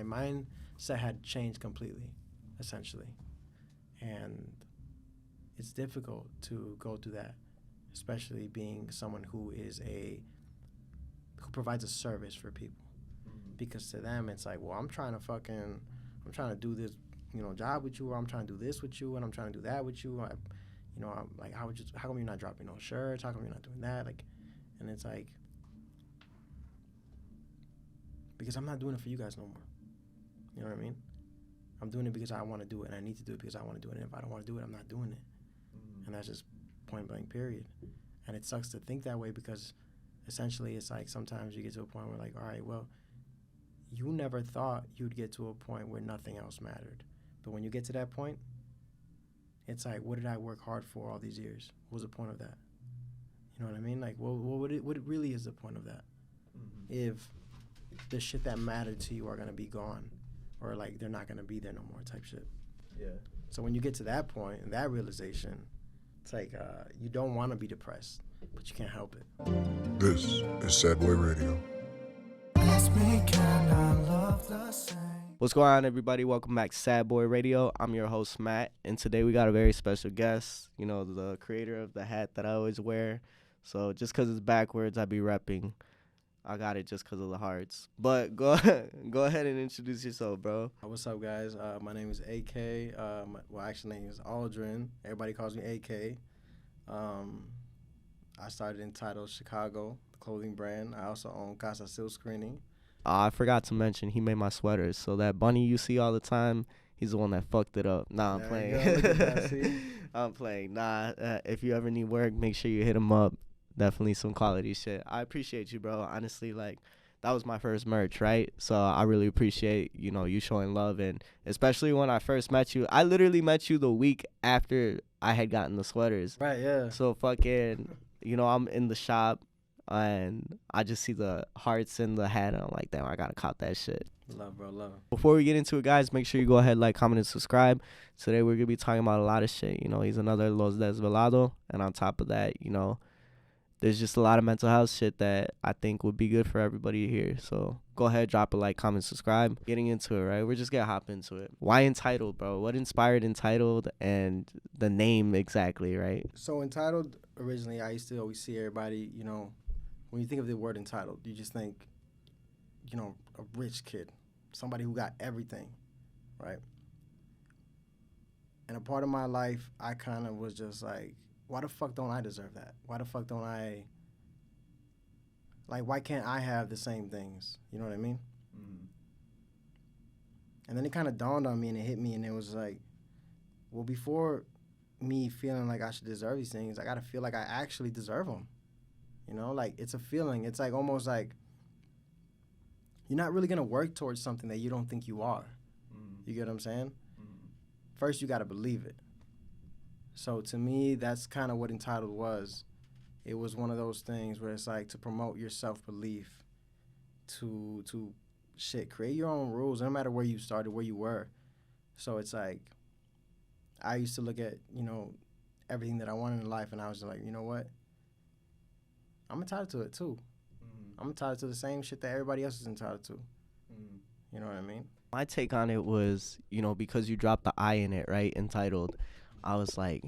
my mindset had changed completely, essentially. And it's difficult to go through that, especially being someone who provides a service for people. Because to them, it's like, well, I'm trying to do this, job with you, or I'm trying to do this with you, and I'm trying to do that with you. I'm like, how come you're not dropping no shirts? How come you're not doing that? Like, and it's like, because I'm not doing it for you guys no more. You know what I mean? I'm doing it because I want to do it, and I need to do it because I want to do it. And if I don't want to do it, I'm not doing it. And that's just point blank, period. And it sucks to think that way, because essentially it's like sometimes you get to a point where, like, all right, well, you never thought you'd get to a point where nothing else mattered. But when you get to that point, it's like, what did I work hard for all these years? What was the point of that? You know what I mean? Like, what really is the point of that? If the shit that mattered to you are going to be gone, or like they're not going to be there no more type shit. Yeah. So when you get to that point and that realization, it's like you don't want to be depressed, but you can't help it. This is Sad Boy Radio. What's going on, everybody? Welcome back to Sad Boy Radio. I'm your host, Matt, and today we got a very special guest, the creator of the hat that I always wear. So just because it's backwards, I be repping. I got it just because of the hearts. But go ahead and introduce yourself, bro. What's up, guys? My name is AK. My actual name is Aldrin. Everybody calls me AK. I started ENTLD Chicago, the clothing brand. I also own Casa Silk Screening. I forgot to mention, he made my sweaters. So that bunny you see all the time, he's the one that fucked it up. Nah, I'm playing. Look at that, see? I'm playing. Nah, if you ever need work, make sure you hit him up. Definitely some quality shit. I appreciate you, bro. Honestly, like, that was my first merch, right? So I really appreciate, you showing love. And especially when I first met you, I literally met you the week after I had gotten the sweaters. Right, yeah. So fucking, I'm in the shop and I just see the hearts in the hat and I'm like, damn, I gotta cop that shit. Love, bro, love. Before we get into it, guys, make sure you go ahead, like, comment, and subscribe. Today we're gonna be talking about a lot of shit. He's another Los Desvelado. And on top of that, there's just a lot of mental health shit that I think would be good for everybody to hear. So go ahead, drop a like, comment, subscribe. Getting into it, right? We're just going to hop into it. Why ENTLD, bro? What inspired ENTLD and the name exactly, right? So ENTLD, originally, I used to always see everybody, when you think of the word entitled, you just think, a rich kid, somebody who got everything, right? And a part of my life, I kind of was just like, why the fuck don't I deserve that? Why the fuck don't I, why can't I have the same things? You know what I mean? Mm-hmm. And then it kind of dawned on me and it hit me and it was like, well, before me feeling like I should deserve these things, I got to feel like I actually deserve them. It's a feeling. It's like almost like you're not really going to work towards something that you don't think you are. Mm-hmm. You get what I'm saying? Mm-hmm. First, you got to believe it. So to me, that's kind of what ENTLD was. It was one of those things where it's like to promote your self-belief, to create your own rules, no matter where you started, where you were. So it's like, I used to look at, everything that I wanted in life, and I was like, you know what? I'm entitled to it too. Mm-hmm. I'm entitled to the same shit that everybody else is entitled to. Mm-hmm. You know what I mean? My take on it was, because you dropped the I in it, right? ENTLD. I was like,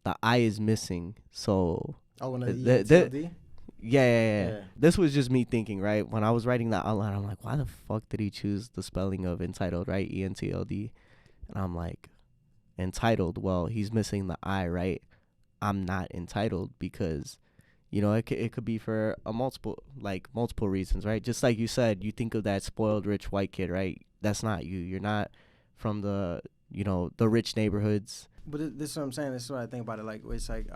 the I is missing, so... Oh, when the ENTLD? Yeah. This was just me thinking, right? When I was writing that outline, I'm like, why the fuck did he choose the spelling of ENTLD, right? ENTLD. And I'm like, entitled, well, he's missing the I, right? I'm not entitled because, it could be for multiple reasons, right? Just like you said, you think of that spoiled rich white kid, right? That's not you. You're not from the, the rich neighborhoods. But this is what I'm saying. This is what I think about it. Like, it's like,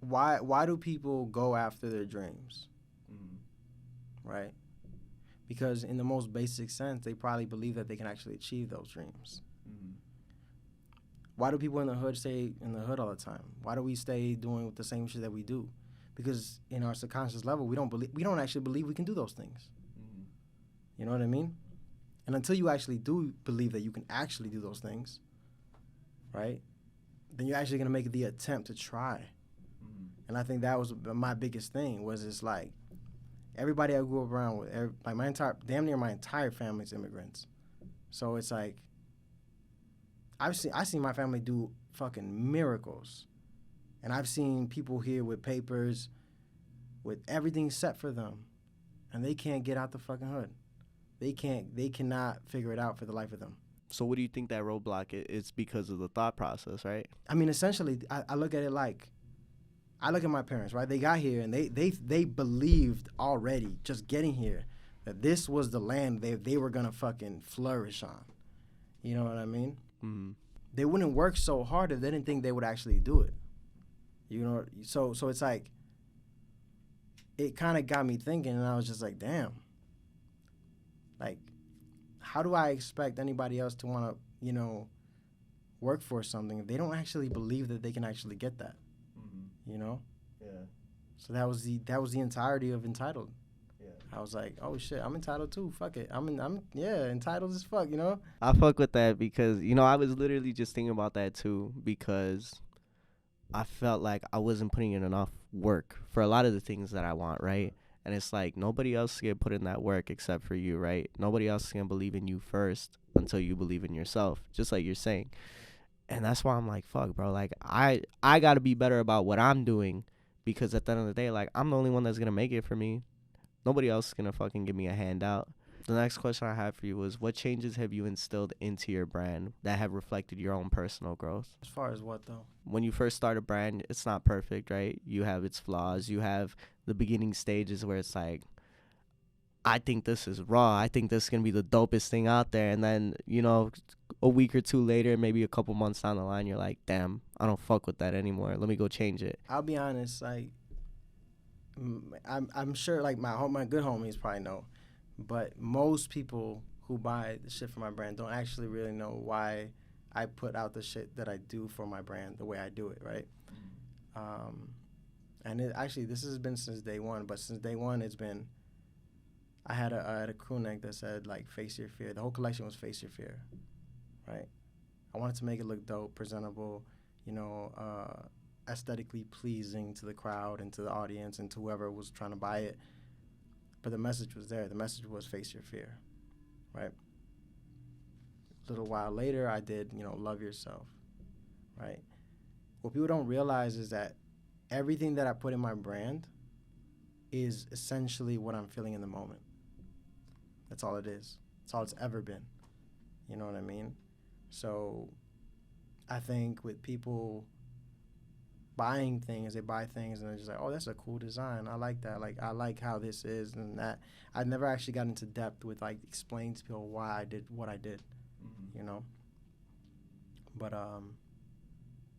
why do people go after their dreams? Mm-hmm. Right? Because in the most basic sense, they probably believe that they can actually achieve those dreams. Mm-hmm. Why do people in the hood stay in the hood all the time? Why do we stay doing the same shit that we do? Because in our subconscious level, we don't actually believe we can do those things. Mm-hmm. You know what I mean? And until you actually do believe that you can actually do those things, right, then you're actually going to make the attempt to try. Mm-hmm. And I think that was my biggest thing, was it's like, everybody I grew up around with, like damn near my entire family's immigrants. So it's like, I seen my family do fucking miracles. And I've seen people here with papers, with everything set for them, and they can't get out the fucking hood. They cannot figure it out for the life of them. So what do you think that roadblock is? It's because of the thought process, right? I mean, essentially, I look at it like, I look at my parents, right? They got here, and they believed already, just getting here, that this was the land they were going to fucking flourish on. You know what I mean? Mm-hmm. They wouldn't work so hard if they didn't think they would actually do it. You know, so it's like, it kind of got me thinking, and I was just like, damn. Like, how do I expect anybody else to want to, you know, work for something if they don't actually believe that they can actually get that? Mm-hmm. You know? Yeah. So that was the entirety of Entitled. Yeah. I was like, oh shit, I'm entitled too. Fuck it. I'm entitled as fuck, you know? I fuck with that because, you know, I was literally just thinking about that too, because I felt like I wasn't putting in enough work for a lot of the things that I want, right? And it's like, nobody else can put in that work except for you, right? Nobody else can believe in you first until you believe in yourself, just like you're saying. And that's why I'm like, fuck, bro. Like, I got to be better about what I'm doing, because at the end of the day, like, I'm the only one that's going to make it for me. Nobody else is going to fucking give me a handout. The next question I had for you was, what changes have you instilled into your brand that have reflected your own personal growth? As far as what, though? When you first start a brand, it's not perfect, right? You have its flaws. You have the beginning stages where it's like, I think this is raw. I think this is going to be the dopest thing out there. And then, you know, a week or two later, maybe a couple months down the line, you're like, damn, I don't fuck with that anymore. Let me go change it. I'll be honest, like, I'm sure, like, my good homies probably know, but most people who buy the shit for my brand don't actually really know why I put out the shit that I do for my brand the way I do it, right? And actually, this has been since day one, but since day one, it's been, I had a crew neck that said, like, face your fear. The whole collection was face your fear, right? I wanted to make it look dope, presentable, you know, aesthetically pleasing to the crowd and to the audience and to whoever was trying to buy it. But the message was there. The message was face your fear, right? A little while later, I did, you know, love yourself, right? What people don't realize is that everything that I put in my brand is essentially what I'm feeling in the moment. That's all it is. That's all it's ever been. You know what I mean? So I think with people buying things, they buy things and they're just like, oh, that's a cool design. I like that. Like, I like how this is and that. I never actually got into depth with, like, explaining to people why I did what I did, you know? But,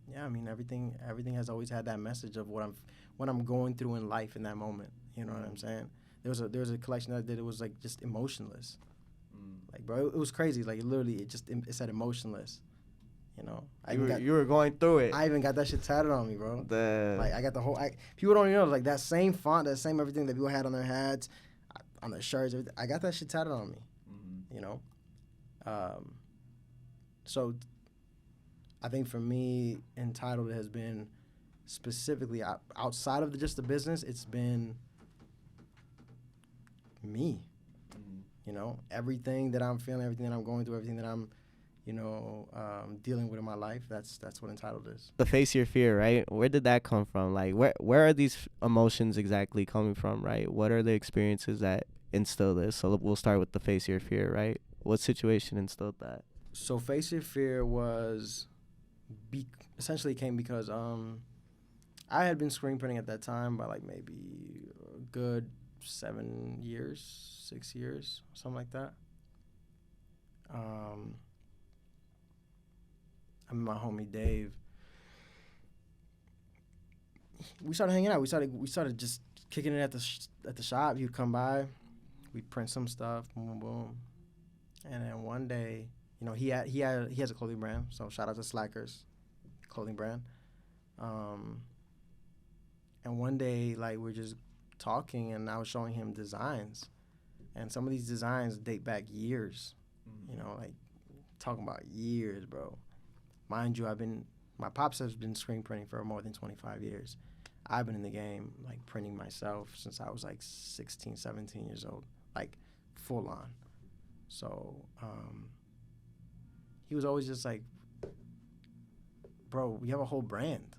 yeah, I mean, everything has always had that message of what I'm going through in life in that moment. You know what I'm saying? There was a collection that I did. It was, like, just emotionless. Like, bro, it was crazy. Like, it said emotionless. You know, You were going through it. I even got that shit tatted on me, bro. Damn. Like, I got the whole. People don't even know, like, that same font, that same everything that people had on their hats, on their shirts. Everything, I got that shit tatted on me. You know, so I think for me, Entitled has been specifically outside of just the business. It's been me. You know, everything that I'm feeling, everything that I'm going through, everything that I'm, you know, dealing with in my life, that's what Entitled is. The face your fear, right? Where did that come from? Like, where are these emotions exactly coming from, right? What are the experiences that instill this? So we'll start with the face your fear, right? What situation instilled that? So face your fear was essentially came because I had been screen printing at that time by, like, maybe a good 6 years, something like that. I mean, my homie Dave, we started hanging out. We started just kicking it at the shop. He'd come by, we'd print some stuff, boom, boom, boom. And then one day, you know, he has a clothing brand, so shout out to Slackers clothing brand. And one day, like, we're just talking, and I was showing him designs, and some of these designs date back years. You know, like, talking about years, bro. Mind you, my pops has been screen printing for more than 25 years. I've been in the game, like, printing myself since I was, like, 16, 17 years old, like, full on. So he was always just like, bro, we have a whole brand.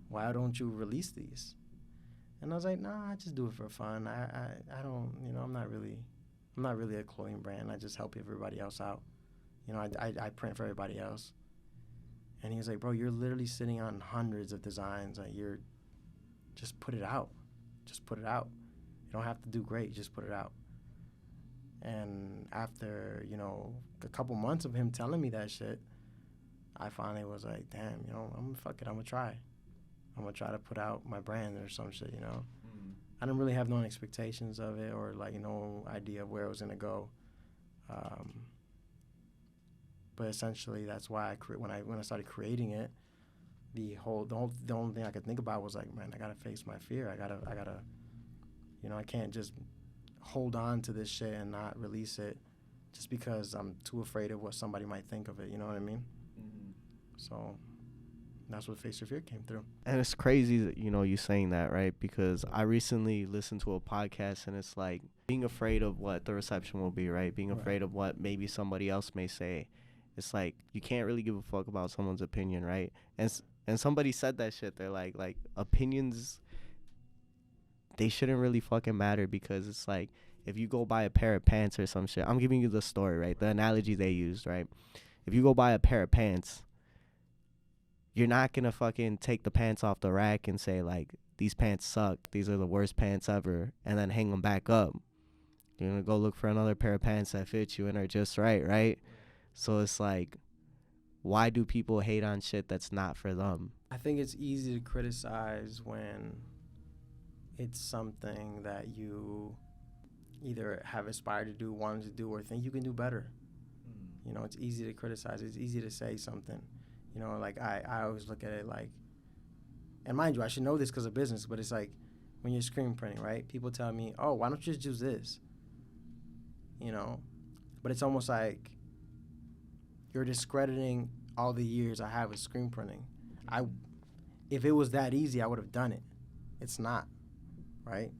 Why don't you release these? And I was like, nah, I just do it for fun. I don't, you know, I'm not really a clothing brand. I just help everybody else out. You know, I print for everybody else. And he was like, bro, you're literally sitting on hundreds of designs. Like, just put it out. Just put it out. You don't have to do great. Just put it out. And after, you know, a couple months of him telling me that shit, I finally was like, damn, you know, I'm gonna try. I'm gonna try to put out my brand or some shit, you know. I didn't really have no expectations of it or, like, no idea of where it was gonna go. But essentially, that's why when I started creating it, the only thing I could think about was like, man, I gotta face my fear. I gotta, you know, I can't just hold on to this shit and not release it just because I'm too afraid of what somebody might think of it. You know what I mean? So that's what Face Your Fear came through. And it's crazy that, you know, you saying that, right? Because I recently listened to a podcast, and it's like being afraid of what the reception will be, right? Being afraid of what maybe somebody else may say. It's like you can't really give a fuck about someone's opinion, right? And somebody said that shit. They're like opinions, they shouldn't really fucking matter, because it's like if you go buy a pair of pants or some shit. I'm giving you the story, right? The analogy they used, right? If you go buy a pair of pants, you're not going to fucking take the pants off the rack and say, like, these pants suck. These are the worst pants ever. And then hang them back up. You're going to go look for another pair of pants that fit you and are just right, right? So it's like, why do people hate on shit that's not for them? I think it's easy to criticize when it's something that you either have aspired to do, wanted to do, or think you can do better. You know, it's easy to criticize. It's easy to say something. You know, like, I always look at it like, and mind you, I should know this because of business, but it's like when you're screen printing, right? People tell me, oh, why don't you just use this? You know? But it's almost like you're discrediting all the years I have with screen printing. If it was that easy, I would have done it. It's not, right?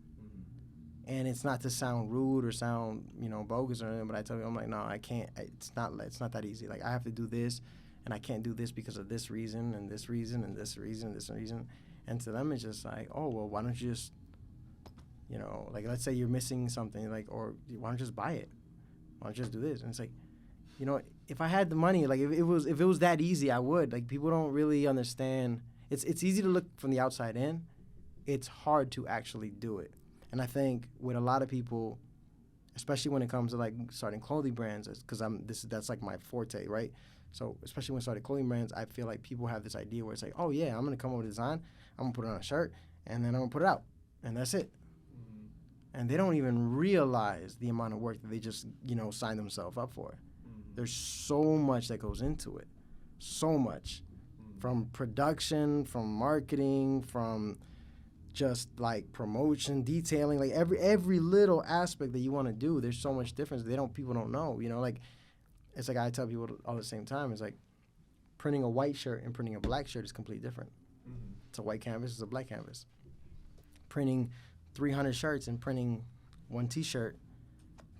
And it's not to sound rude or sound, you know, bogus or anything, but I tell you, I'm like, no, I can't. It's not that easy. Like, I have to do this, and I can't do this because of this reason and this reason and this reason and this reason. And to them, it's just like, oh, well, why don't you just, you know, like, let's say you're missing something, like, or why don't you just buy it? Why don't you just do this? And it's like, you know, if I had the money, like, if it was that easy, I would. Like, people don't really understand. It's easy to look from the outside in. It's hard to actually do it. And I think with a lot of people, especially when it comes to, like, starting clothing brands, because that's like my forte, right? So especially when starting clothing brands, I feel like people have this idea where it's like, oh yeah, I'm gonna come up with a design, I'm gonna put it on a shirt, and then I'm gonna put it out, and that's it. And they don't even realize the amount of work that they just, you know, sign themselves up for. There's so much that goes into it, so much, from production, from marketing, from just, like, promotion, detailing, like every little aspect that you want to do. There's so much difference. People don't know, you know, like, it's like I tell people all the same time, it's like printing a white shirt and printing a black shirt is completely different. It's a white canvas, it's a black canvas. Printing 300 shirts and printing one t-shirt,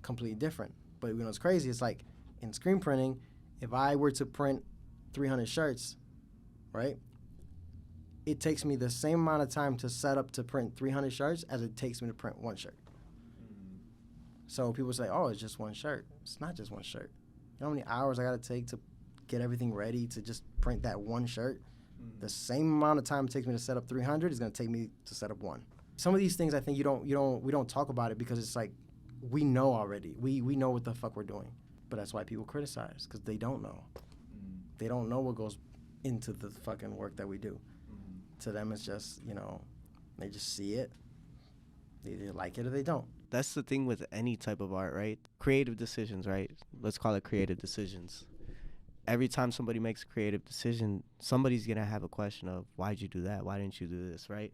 completely different. But you know what's crazy? It's like in screen printing, if I were to print 300 shirts, right? It takes me the same amount of time to set up to print 300 shirts as it takes me to print one shirt. So people say, oh, it's just one shirt. It's not just one shirt. You know how many hours I got to take to get everything ready to just print that one shirt? The same amount of time it takes me to set up 300 is going to take me to set up one. Some of these things, I think we don't talk about it because it's like we know already. We know what the fuck we're doing. But that's why people criticize, because they don't know. They don't know what goes into the fucking work that we do. To them, it's just, you know, they just see it. They either like it or they don't. That's the thing with any type of art, right? Creative decisions, right? Let's call it creative decisions. Every time somebody makes a creative decision, somebody's going to have a question of, why'd you do that? Why didn't you do this, right?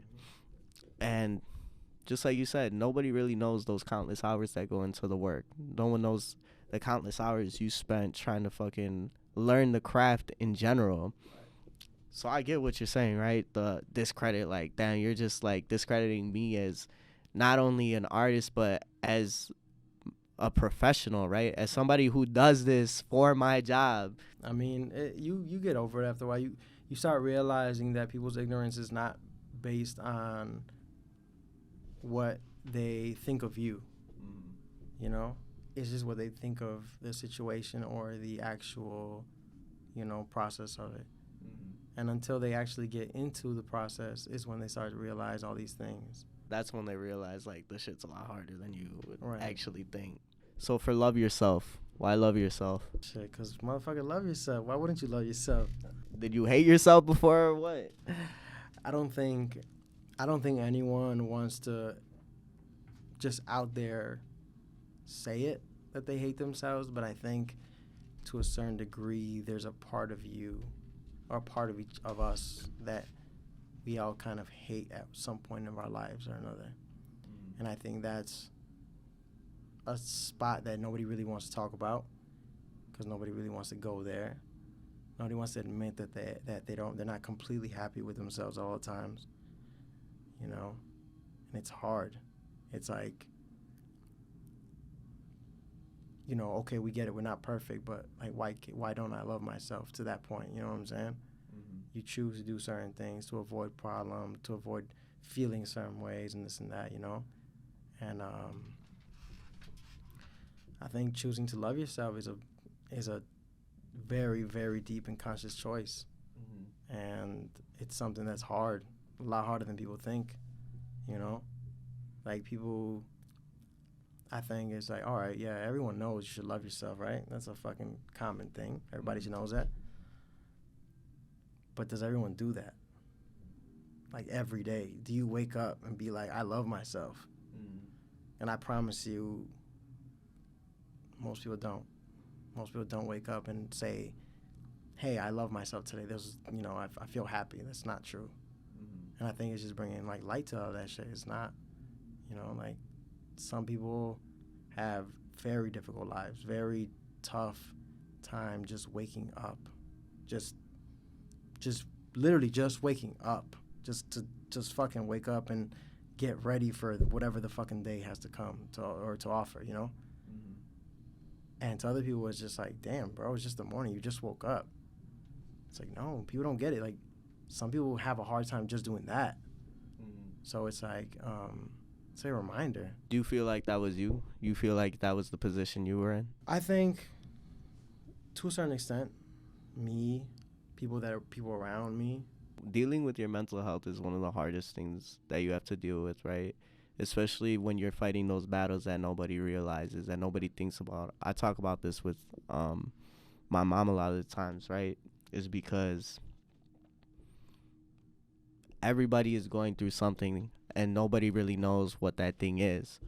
And just like you said, nobody really knows those countless hours that go into the work. No one knows the countless hours you spent trying to fucking learn the craft in general. So I get what you're saying, right? The discredit, like, damn, you're just like discrediting me as not only an artist, but as a professional, right? As somebody who does this for my job. I mean, you get over it after a while. You start realizing that people's ignorance is not based on what they think of you. You know, it's just what they think of the situation or the actual, process of it. And until they actually get into the process is when they start to realize all these things. That's when they realize, like, this shit's a lot harder than you would Right. actually think. So for love yourself, why love yourself? Shit, because motherfucker, love yourself. Why wouldn't you love yourself? Did you hate yourself before or what? I don't think anyone wants to just out there say it that they hate themselves, but I think to a certain degree there's a part of you or part of each of us that we all kind of hate at some point in our lives or another. And I think that's a spot that nobody really wants to talk about because nobody really wants to go there. Nobody wants to admit that they're not completely happy with themselves all the times, and it's hard. It's like, okay, we get it, we're not perfect, but like, why don't I love myself to that point? You know what I'm saying? You choose to do certain things to avoid problems, to avoid feeling certain ways and this and that, and I think choosing to love yourself is a very, very deep and conscious choice. And it's something that's hard, a lot harder than people think, like people, I think it's like, all right, yeah, everyone knows you should love yourself, right? That's a fucking common thing. Everybody should knows that. But does everyone do that? Like every day, do you wake up and be like, I love myself? And I promise you, most people don't. Most people don't wake up and say, hey, I love myself today. I feel happy. That's not true. And I think it's just bringing like light to all that shit. It's not, like some people have very difficult lives, very tough time just waking up, just literally just waking up, just fucking wake up and get ready for whatever the fucking day has to come to offer, And to other people, it's just like, damn, bro, it's just the morning. You just woke up. It's like, no, people don't get it. Like, some people have a hard time just doing that. So it's like, it's a reminder. Do you feel like that was you? You feel like that was the position you were in? I think, to a certain extent, people around me. Dealing with your mental health is one of the hardest things that you have to deal with, right? Especially when you're fighting those battles that nobody realizes, that nobody thinks about. I talk about this with my mom a lot of the times, right? Is because everybody is going through something and nobody really knows what that thing is.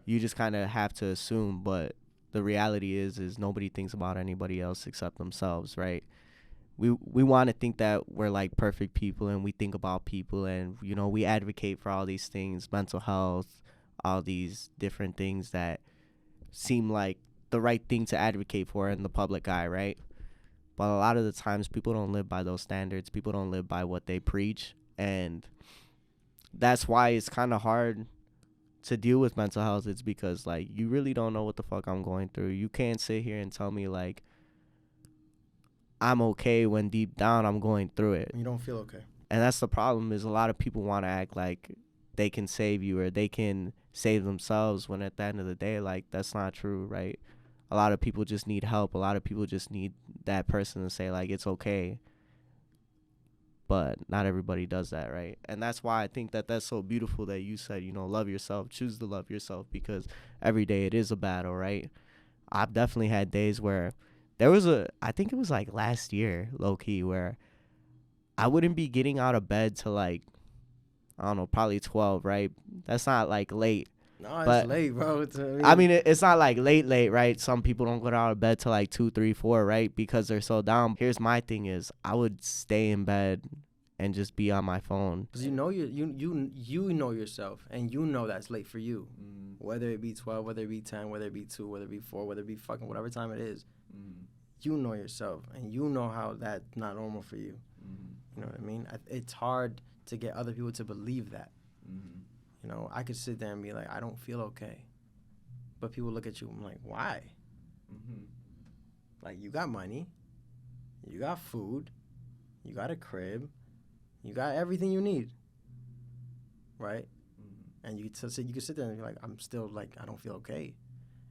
You just kind of have to assume, but the reality is nobody thinks about anybody else except themselves, right? We want to think that we're like perfect people and we think about people and, we advocate for all these things, mental health, all these different things that seem like the right thing to advocate for in the public eye, right? But a lot of the times people don't live by those standards. People don't live by what they preach. And that's why it's kind of hard to deal with mental health. It's because, like, you really don't know what the fuck I'm going through. You can't sit here and tell me, like, I'm okay when deep down I'm going through it. You don't feel okay. And that's the problem, is a lot of people want to act like they can save you or they can save themselves, when at the end of the day, like, that's not true, right? A lot of people just need help. A lot of people just need that person to say, like, it's okay. But not everybody does that, right? And that's why I think that that's so beautiful that you said, love yourself, choose to love yourself, because every day it is a battle, right? I've definitely had days where I think it was like last year, low-key, where I wouldn't be getting out of bed till like, I don't know, probably 12, right? That's not like late. No, it's late, bro. It's not like late, right? Some people don't go out of bed till like 2, 3, 4, right? Because they're so down. Here's my thing is, I would stay in bed and just be on my phone. Because you know yourself, and you know that's late for you. Whether it be 12, whether it be 10, whether it be 2, whether it be 4, whether it be fucking whatever time it is. You know yourself, and you know how that's not normal for you. You know what I mean? It's hard to get other people to believe that. Mm-hmm. You know, I could sit there and be like, I don't feel okay. But people look at you and I'm like, why? Mm-hmm. Like, you got money, you got food, you got a crib, you got everything you need, right? Mm-hmm. And you can sit there and be like, I'm still like, I don't feel okay.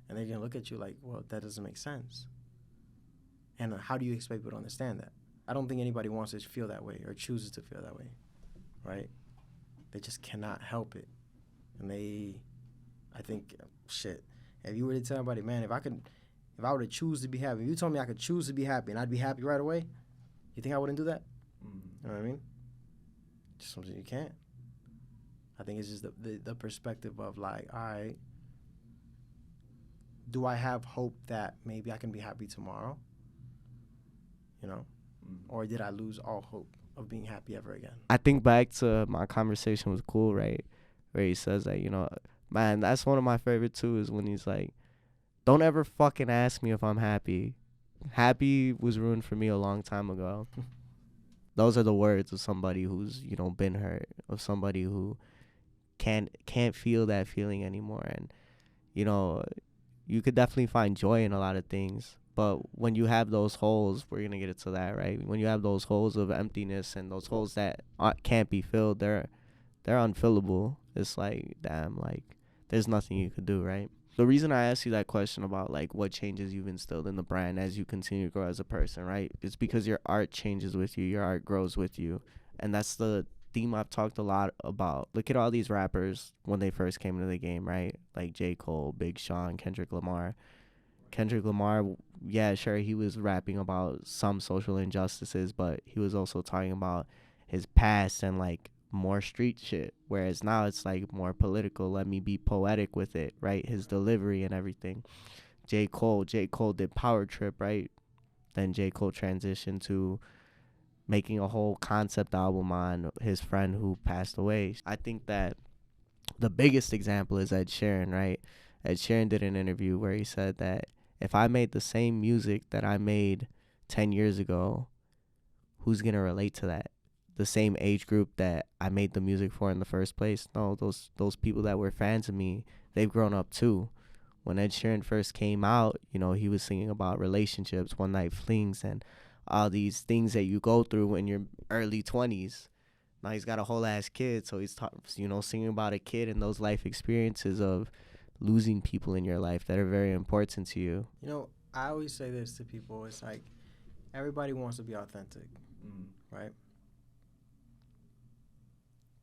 And they're going to look at you like, well, that doesn't make sense. And how do you expect people to understand that? I don't think anybody wants to feel that way or chooses to feel that way, right? They just cannot help it. And I think, shit, if you were to tell everybody, man, if I were to choose to be happy, if you told me I could choose to be happy and I'd be happy right away, you think I wouldn't do that? Mm-hmm. You know what I mean? Just something you can't. I think it's just the perspective of like, all right, do I have hope that maybe I can be happy tomorrow? You know? Mm-hmm. Or did I lose all hope of being happy ever again? I think back to my conversation with Cool, right? Where he says that, you know, man, that's one of my favorite too, is when he's like, don't ever fucking ask me if I'm happy. Happy was ruined for me a long time ago. Those are the words of somebody who's, you know, been hurt, of somebody who can't feel that feeling anymore. And, you know, you could definitely find joy in a lot of things. But when you have those holes, we're going to get into that, right? When you have those holes of emptiness and those holes that can't be filled, they're unfillable. It's like, damn, like, there's nothing you could do, right? The reason I asked you that question about, like, what changes you've instilled in the brand as you continue to grow as a person, right? It's because your art changes with you. Your art grows with you. And that's the theme I've talked a lot about. Look at all these rappers when they first came into the game, right? Like J. Cole, Big Sean, Kendrick Lamar. Kendrick Lamar, yeah, sure, he was rapping about some social injustices, but he was also talking about his past and, like, more street shit, whereas now it's like more political. Let me be poetic with it, right? His delivery and everything. J. Cole did Power Trip, right? Then J. Cole transitioned to making a whole concept album on his friend who passed away. I think that the biggest example is Ed Sheeran, right? Ed Sheeran did an interview where he said that if I made the same music that I made 10 years ago, who's going to relate to that? The same age group that I made the music for in the first place? No, those people that were fans of me, they've grown up too. When Ed Sheeran first came out, you know, he was singing about relationships, one night flings, and all these things that you go through in your early 20s. Now he's got a whole ass kid, so he's singing about a kid and those life experiences of losing people in your life that are very important to you. You know, I always say this to people. It's like everybody wants to be authentic, right?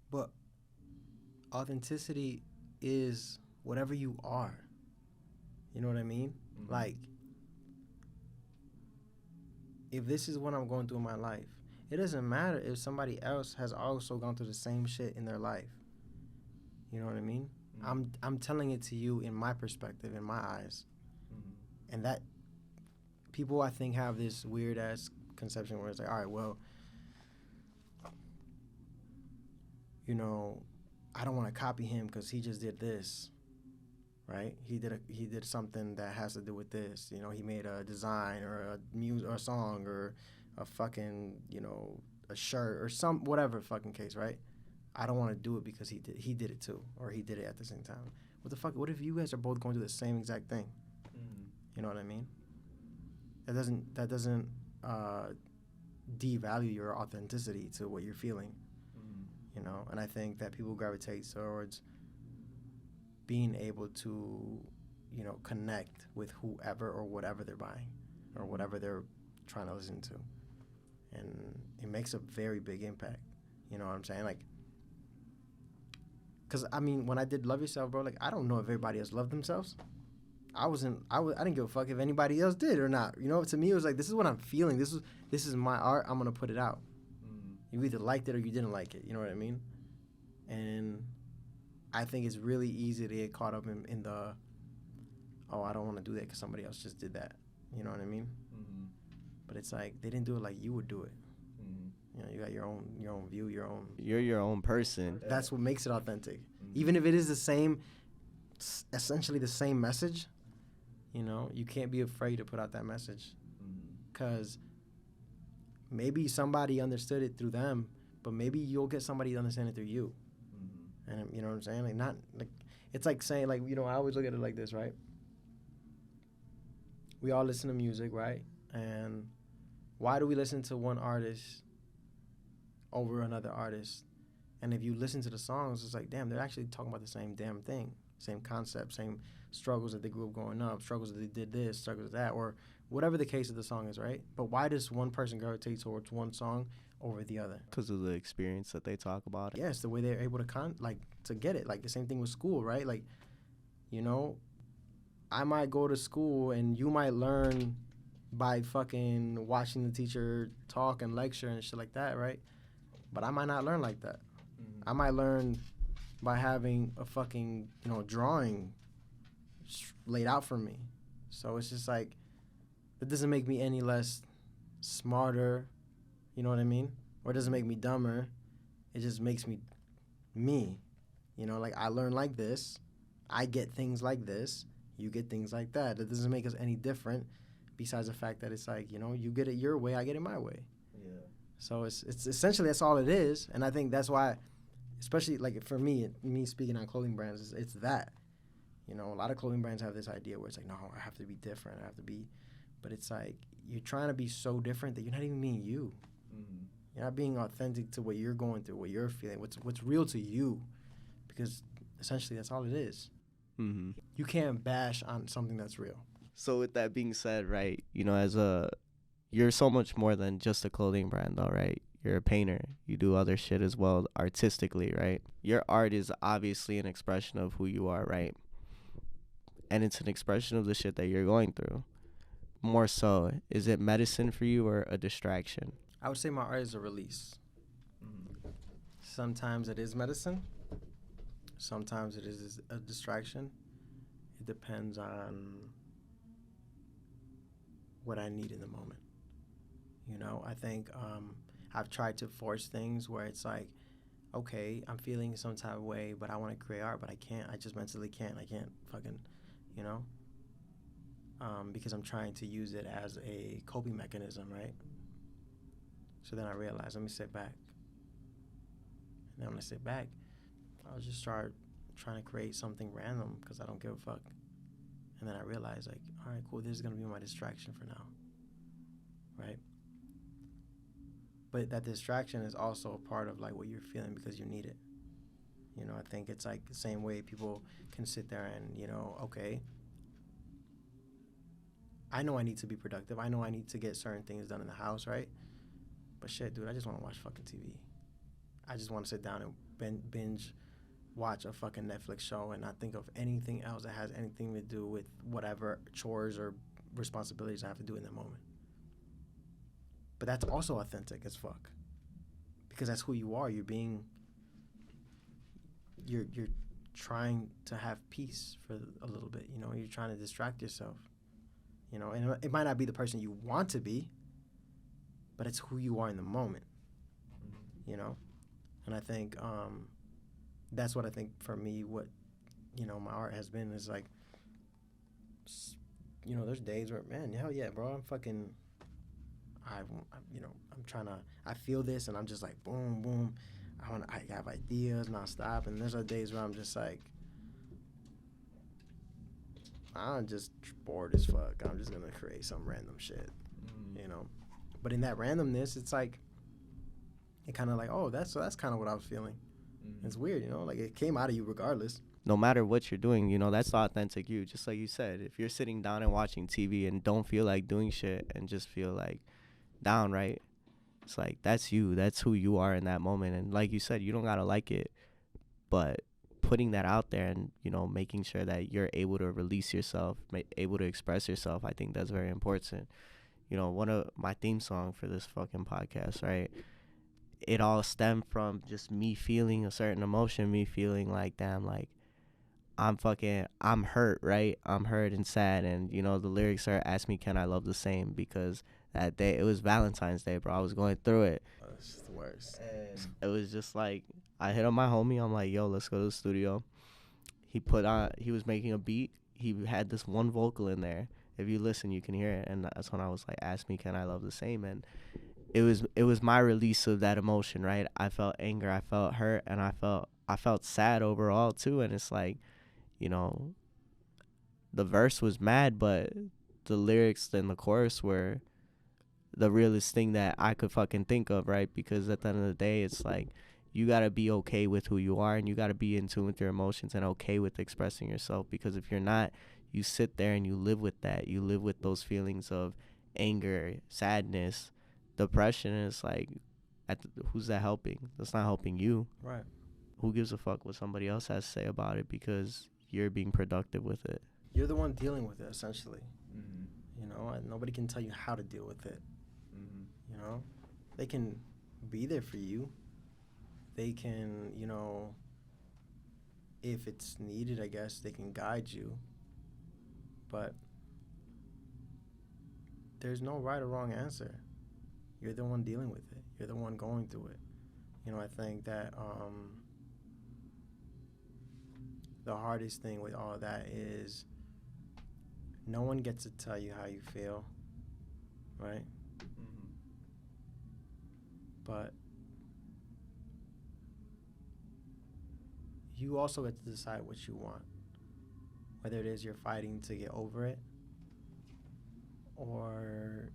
But authenticity is whatever you are. You know what I mean? Mm-hmm. Like, if this is what I'm going through in my life, it doesn't matter if somebody else has also gone through the same shit in their life. You know what I mean? Mm-hmm. I'm telling it to you in my perspective, in my eyes. Mm-hmm. And that people, I think, have this weird-ass conception where it's like, all right, well, you know, I don't want to copy him because he just did this, right? He did something that has to do with this. You know, he made a design or a song or a fucking, you know, a shirt or some whatever fucking case, right? I don't want to do it because he did it too, or he did it at the same time. What the fuck? What if you guys are both going through the same exact thing? Mm-hmm. You know what I mean? That doesn't devalue your authenticity to what you're feeling. You know, and I think that people gravitate towards being able to, you know, connect with whoever or whatever they're buying or whatever they're trying to listen to. And it makes a very big impact. You know what I'm saying? Like, because, I mean, when I did Love Yourself, bro, like, I don't know if everybody else loved themselves. I didn't give a fuck if anybody else did or not. You know, to me, it was like, this is what I'm feeling. This is my art. I'm going to put it out. You either liked it or you didn't like it. You know what I mean? And I think it's really easy to get caught up in the, oh, I don't want to do that because somebody else just did that. You know what I mean? Mm-hmm. But it's like they didn't do it like you would do it. Mm-hmm. You know, you got your own view, your own. You're your own person. That's what makes it authentic. Mm-hmm. Even if it is essentially the same message, you know, you can't be afraid to put out that message because maybe somebody understood it through them, but maybe you'll get somebody to understand it through you. And you know what I'm saying? Like, not like, it's like saying, like, you know, I always look at it like this, right? We all listen to music, right? And why do we listen to one artist over another artist? And if you listen to the songs, it's like, damn, they're actually talking about the same damn thing, same concept, same struggles that they grew up growing up, struggles that they did this, struggles that, or whatever the case of the song is, right? But why does one person gravitate towards one song over the other? Because of the experience that they talk about. Yes, the way they're able to to get it. Like the same thing with school, right? Like, you know, I might go to school and you might learn by fucking watching the teacher talk and lecture and shit like that, right? But I might not learn like that. I might learn by having a fucking, you know, drawing laid out for me. So it's just like, it doesn't make me any less smarter, you know what I mean? Or it doesn't make me dumber. It just makes me me. You know, like, I learn like this. I get things like this. You get things like that. It doesn't make us any different besides the fact that it's like, you know, you get it your way, I get it my way. Yeah. So it's essentially, that's all it is. And I think that's why, especially like for me speaking on clothing brands, it's that. You know, a lot of clothing brands have this idea where it's like, no, I have to be different. I have to be, but it's like, you're trying to be so different that you're not even being you. Mm-hmm. You're not being authentic to what you're going through, what you're feeling, what's real to you, because essentially that's all it is. Mm-hmm. You can't bash on something that's real. So with that being said, right, you know, you're so much more than just a clothing brand, though, right? You're a painter. You do other shit as well artistically, right? Your art is obviously an expression of who you are, right? And it's an expression of the shit that you're going through. More so, is it medicine for you or a distraction? I would say my art is a release. Mm-hmm. Sometimes it is medicine. Sometimes it is a distraction. It depends on what I need in the moment. You know, I think I've tried to force things where it's like, okay, I'm feeling some type of way, but I want to create art, but I can't. I just mentally can't. I can't fucking, you know, because I'm trying to use it as a coping mechanism, right? So then I realized, let me sit back. And then when I sit back, I'll just start trying to create something random because I don't give a fuck. And then I realized, like, all right, cool, this is going to be my distraction for now, right? But that distraction is also a part of, like, what you're feeling because you need it. You know, I think it's, like, the same way people can sit there and, you know, okay, I know I need to be productive. I know I need to get certain things done in the house, right? But shit, dude, I just want to watch fucking TV. I just want to sit down and binge watch a fucking Netflix show and not think of anything else that has anything to do with whatever chores or responsibilities I have to do in that moment. But that's also authentic as fuck, because that's who you are. You're trying to have peace for a little bit. You know, you're trying to distract yourself. You know, and it might not be the person you want to be, but it's who you are in the moment. You know, and I think that's what I think for me. What, you know, my art has been is like, you know, there's days where, man, hell yeah, bro, I'm trying to, I feel this and I'm just like, boom, boom. I have ideas nonstop. And there's other days where I'm just like, I'm just bored as fuck. I'm just going to create some random shit, you know. But in that randomness, it's like, it kind of like, oh, that's kind of what I was feeling. It's weird, you know, like it came out of you regardless. No matter what you're doing, you know, that's the authentic you. Just like you said, if you're sitting down and watching TV and don't feel like doing shit and just feel like down, right? It's like, that's you. That's who you are in that moment. And like you said, you don't got to like it. But putting that out there and, you know, making sure that you're able to release yourself, able to express yourself, I think that's very important. You know, one of my theme song for this fucking podcast, right? It all stemmed from just me feeling a certain emotion, me feeling like, damn, like, I'm hurt, right? I'm hurt and sad. And, you know, the lyrics are, ask me, can I love the same? Because that day, it was Valentine's Day, bro. I was going through it. That's the worst. And it was just like, I hit up my homie. I'm like, yo, let's go to the studio. He was making a beat. He had this one vocal in there. If you listen, you can hear it. And that's when I was like, ask me, can I love the same? And it was my release of that emotion, right? I felt anger, I felt hurt, and I felt sad overall too. And it's like, you know, the verse was mad, but the lyrics and the chorus were the realest thing that I could fucking think of, right? Because at the end of the day, it's like you gotta be okay with who you are, and you gotta be in tune with your emotions and okay with expressing yourself. Because if you're not, you sit there and you live with that. You live with those feelings of anger, sadness, depression. And it's like, who's that helping? That's not helping you. Right. Who gives a fuck what somebody else has to say about it, because you're being productive with it. You're the one dealing with it, essentially. You know, and nobody can tell you how to deal with it. You know, they can be there for you. They can, you know, if it's needed, I guess they can guide you. But there's no right or wrong answer. You're the one dealing with it. You're the one going through it. You know, I think that the hardest thing with all that is no one gets to tell you how you feel, right? But you also get to decide what you want, whether it is you're fighting to get over it or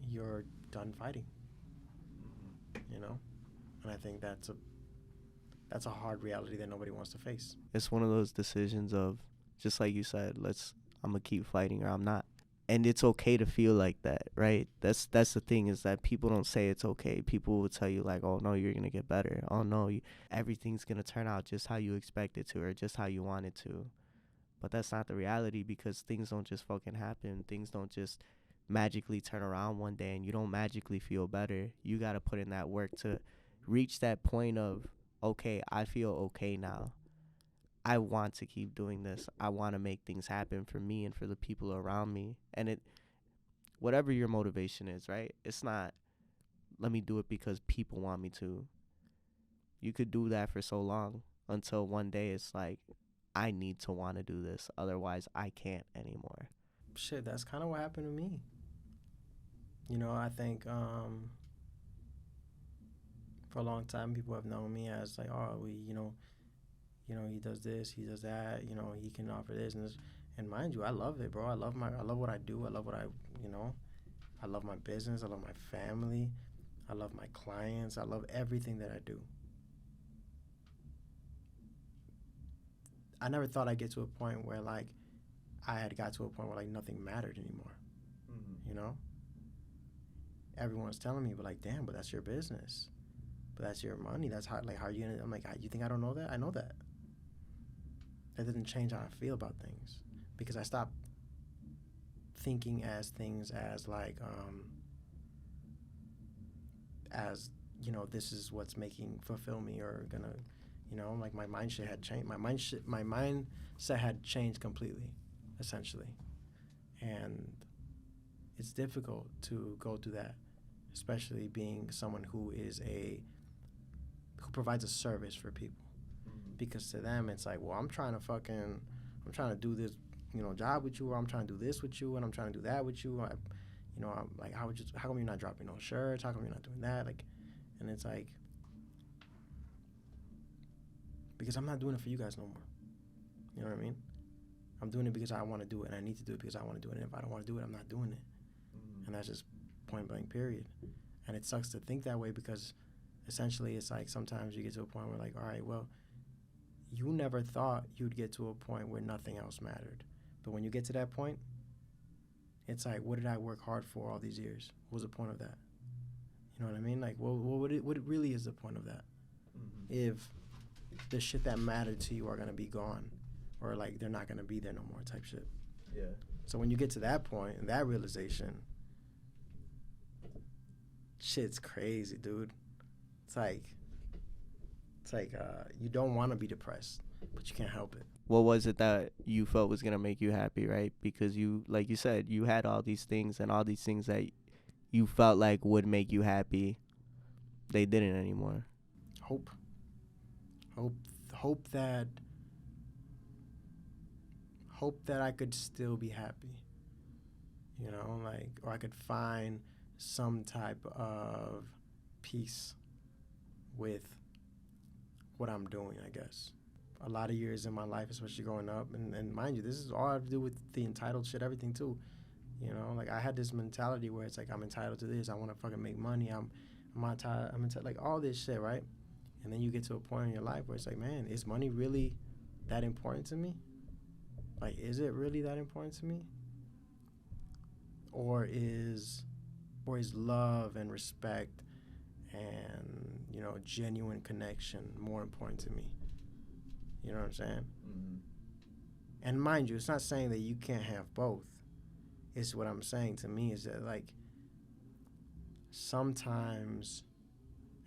you're done fighting, you know? And I think that's a hard reality that nobody wants to face. It's one of those decisions of, just like you said, I'm gonna keep fighting or I'm not. And it's okay to feel like that, right? That's the thing, is that people don't say it's okay. People will tell you like, oh no, you're gonna get better. Oh no, everything's gonna turn out just how you expect it to, or just how you want it to. But that's not the reality, because things don't just fucking happen. Things don't just magically turn around one day and you don't magically feel better. You gotta put in that work to reach that point of, okay, I feel okay now. I want to keep doing this. I want to make things happen for me and for the people around me. And whatever your motivation is, right? It's not, let me do it because people want me to. You could do that for so long until one day it's like, I need to want to do this. Otherwise, I can't anymore. Shit, that's kind of what happened to me. You know, I think for a long time, people have known me as like, oh, he does this, he does that, he can offer this and this. And mind you, I love it, bro. I love what I do. I love what I love my business. I love my family. I love my clients. I love everything that I do. I never thought I'd get to a point where like I had got to a point where like nothing mattered anymore. You know? Everyone's telling me, but like, damn, but that's your business. But that's your money. That's how are you gonna, I'm like, you think I don't know that? I know that. That doesn't change how I feel about things, because I stopped thinking as things as like, this is what's fulfill me or gonna, like my mindset had changed. My mindset had changed completely, essentially. And it's difficult to go through that, especially being someone who provides a service for people. Because to them, it's like, well, I'm trying to do this, job with you, or I'm trying to do this with you, and I'm trying to do that with you. I'm like, how come you're not dropping no shirts? How come you're not doing that? Like, and it's like, because I'm not doing it for you guys no more. You know what I mean? I'm doing it because I want to do it, and I need to do it because I want to do it. And if I don't want to do it, I'm not doing it. And that's just point blank, period. And it sucks to think that way, because essentially it's like sometimes you get to a point where like, all right, well, you never thought you'd get to a point where nothing else mattered. But when you get to that point, it's like, what did I work hard for all these years? What was the point of that? You know what I mean? Like, what really is the point of that? If the shit that mattered to you are going to be gone, or like they're not going to be there no more type shit. Yeah. So when you get to that point and that realization, shit's crazy, dude. It's like you don't want to be depressed, but you can't help it. What was it that you felt was going to make you happy, right? Because you, like you said, you had all these things, and all these things that you felt like would make you happy, they didn't anymore. Hope that I could still be happy, like, or I could find some type of peace with what I'm doing, I guess. A lot of years in my life, especially growing up, and mind you, this is all I have to do with the entitled shit, everything too. You know, like I had this mentality where it's like I'm entitled to this. I want to fucking make money. I'm entitled, like all this shit, right? And then you get to a point in your life where it's like, man, is money really that important to me? Like, is it really that important to me? Or is love and respect and, you know, genuine connection more important to me? You know what I'm saying? Mm-hmm. And mind you, it's not saying that you can't have both. It's what I'm saying to me is that, like, sometimes,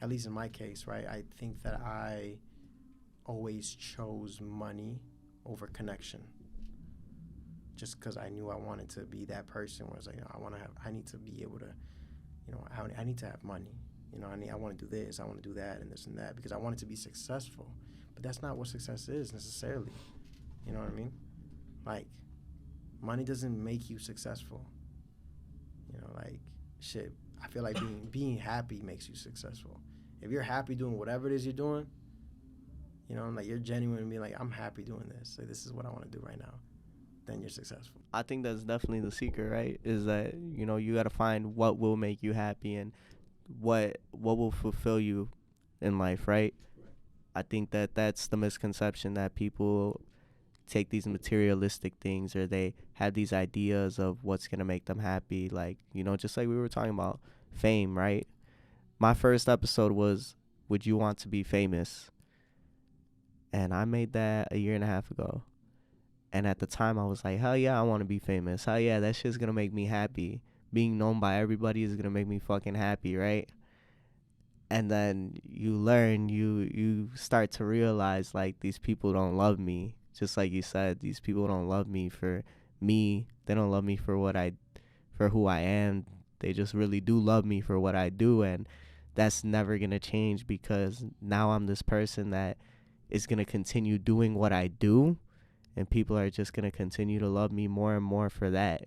at least in my case, right, I think that I always chose money over connection. Just because I knew I wanted to be that person where it's like, you know, I need to be able to, you know, I need to have money. You know, I want to do this, I want to do that, and this and that, because I want it to be successful. But that's not what success is necessarily. You know what I mean? Like, money doesn't make you successful. You know, like, shit, I feel like being happy makes you successful. If you're happy doing whatever it is you're doing, you know, like you're genuine and being like, I'm happy doing this. Like, this is what I want to do right now. Then you're successful. I think that's definitely the secret, right? Is that, you know, you got to find what will make you happy and what will fulfill you in life, right? I think that's the misconception, that people take these materialistic things, or they have these ideas of what's going to make them happy. Like, you know, just like we were talking about fame, right? My first episode was, would you want to be famous? And I made that a year and a half ago. And at the time, I was like, hell yeah, I want to be famous. Hell yeah, that shit's going to make me happy. Being known by everybody is going to make me fucking happy, right? And then you learn, you start to realize, like, these people don't love me. Just like you said, these people don't love me for me. They don't love me for who I am. They just really do love me for what I do. And that's never going to change, because now I'm this person that is going to continue doing what I do. And people are just going to continue to love me more and more for that.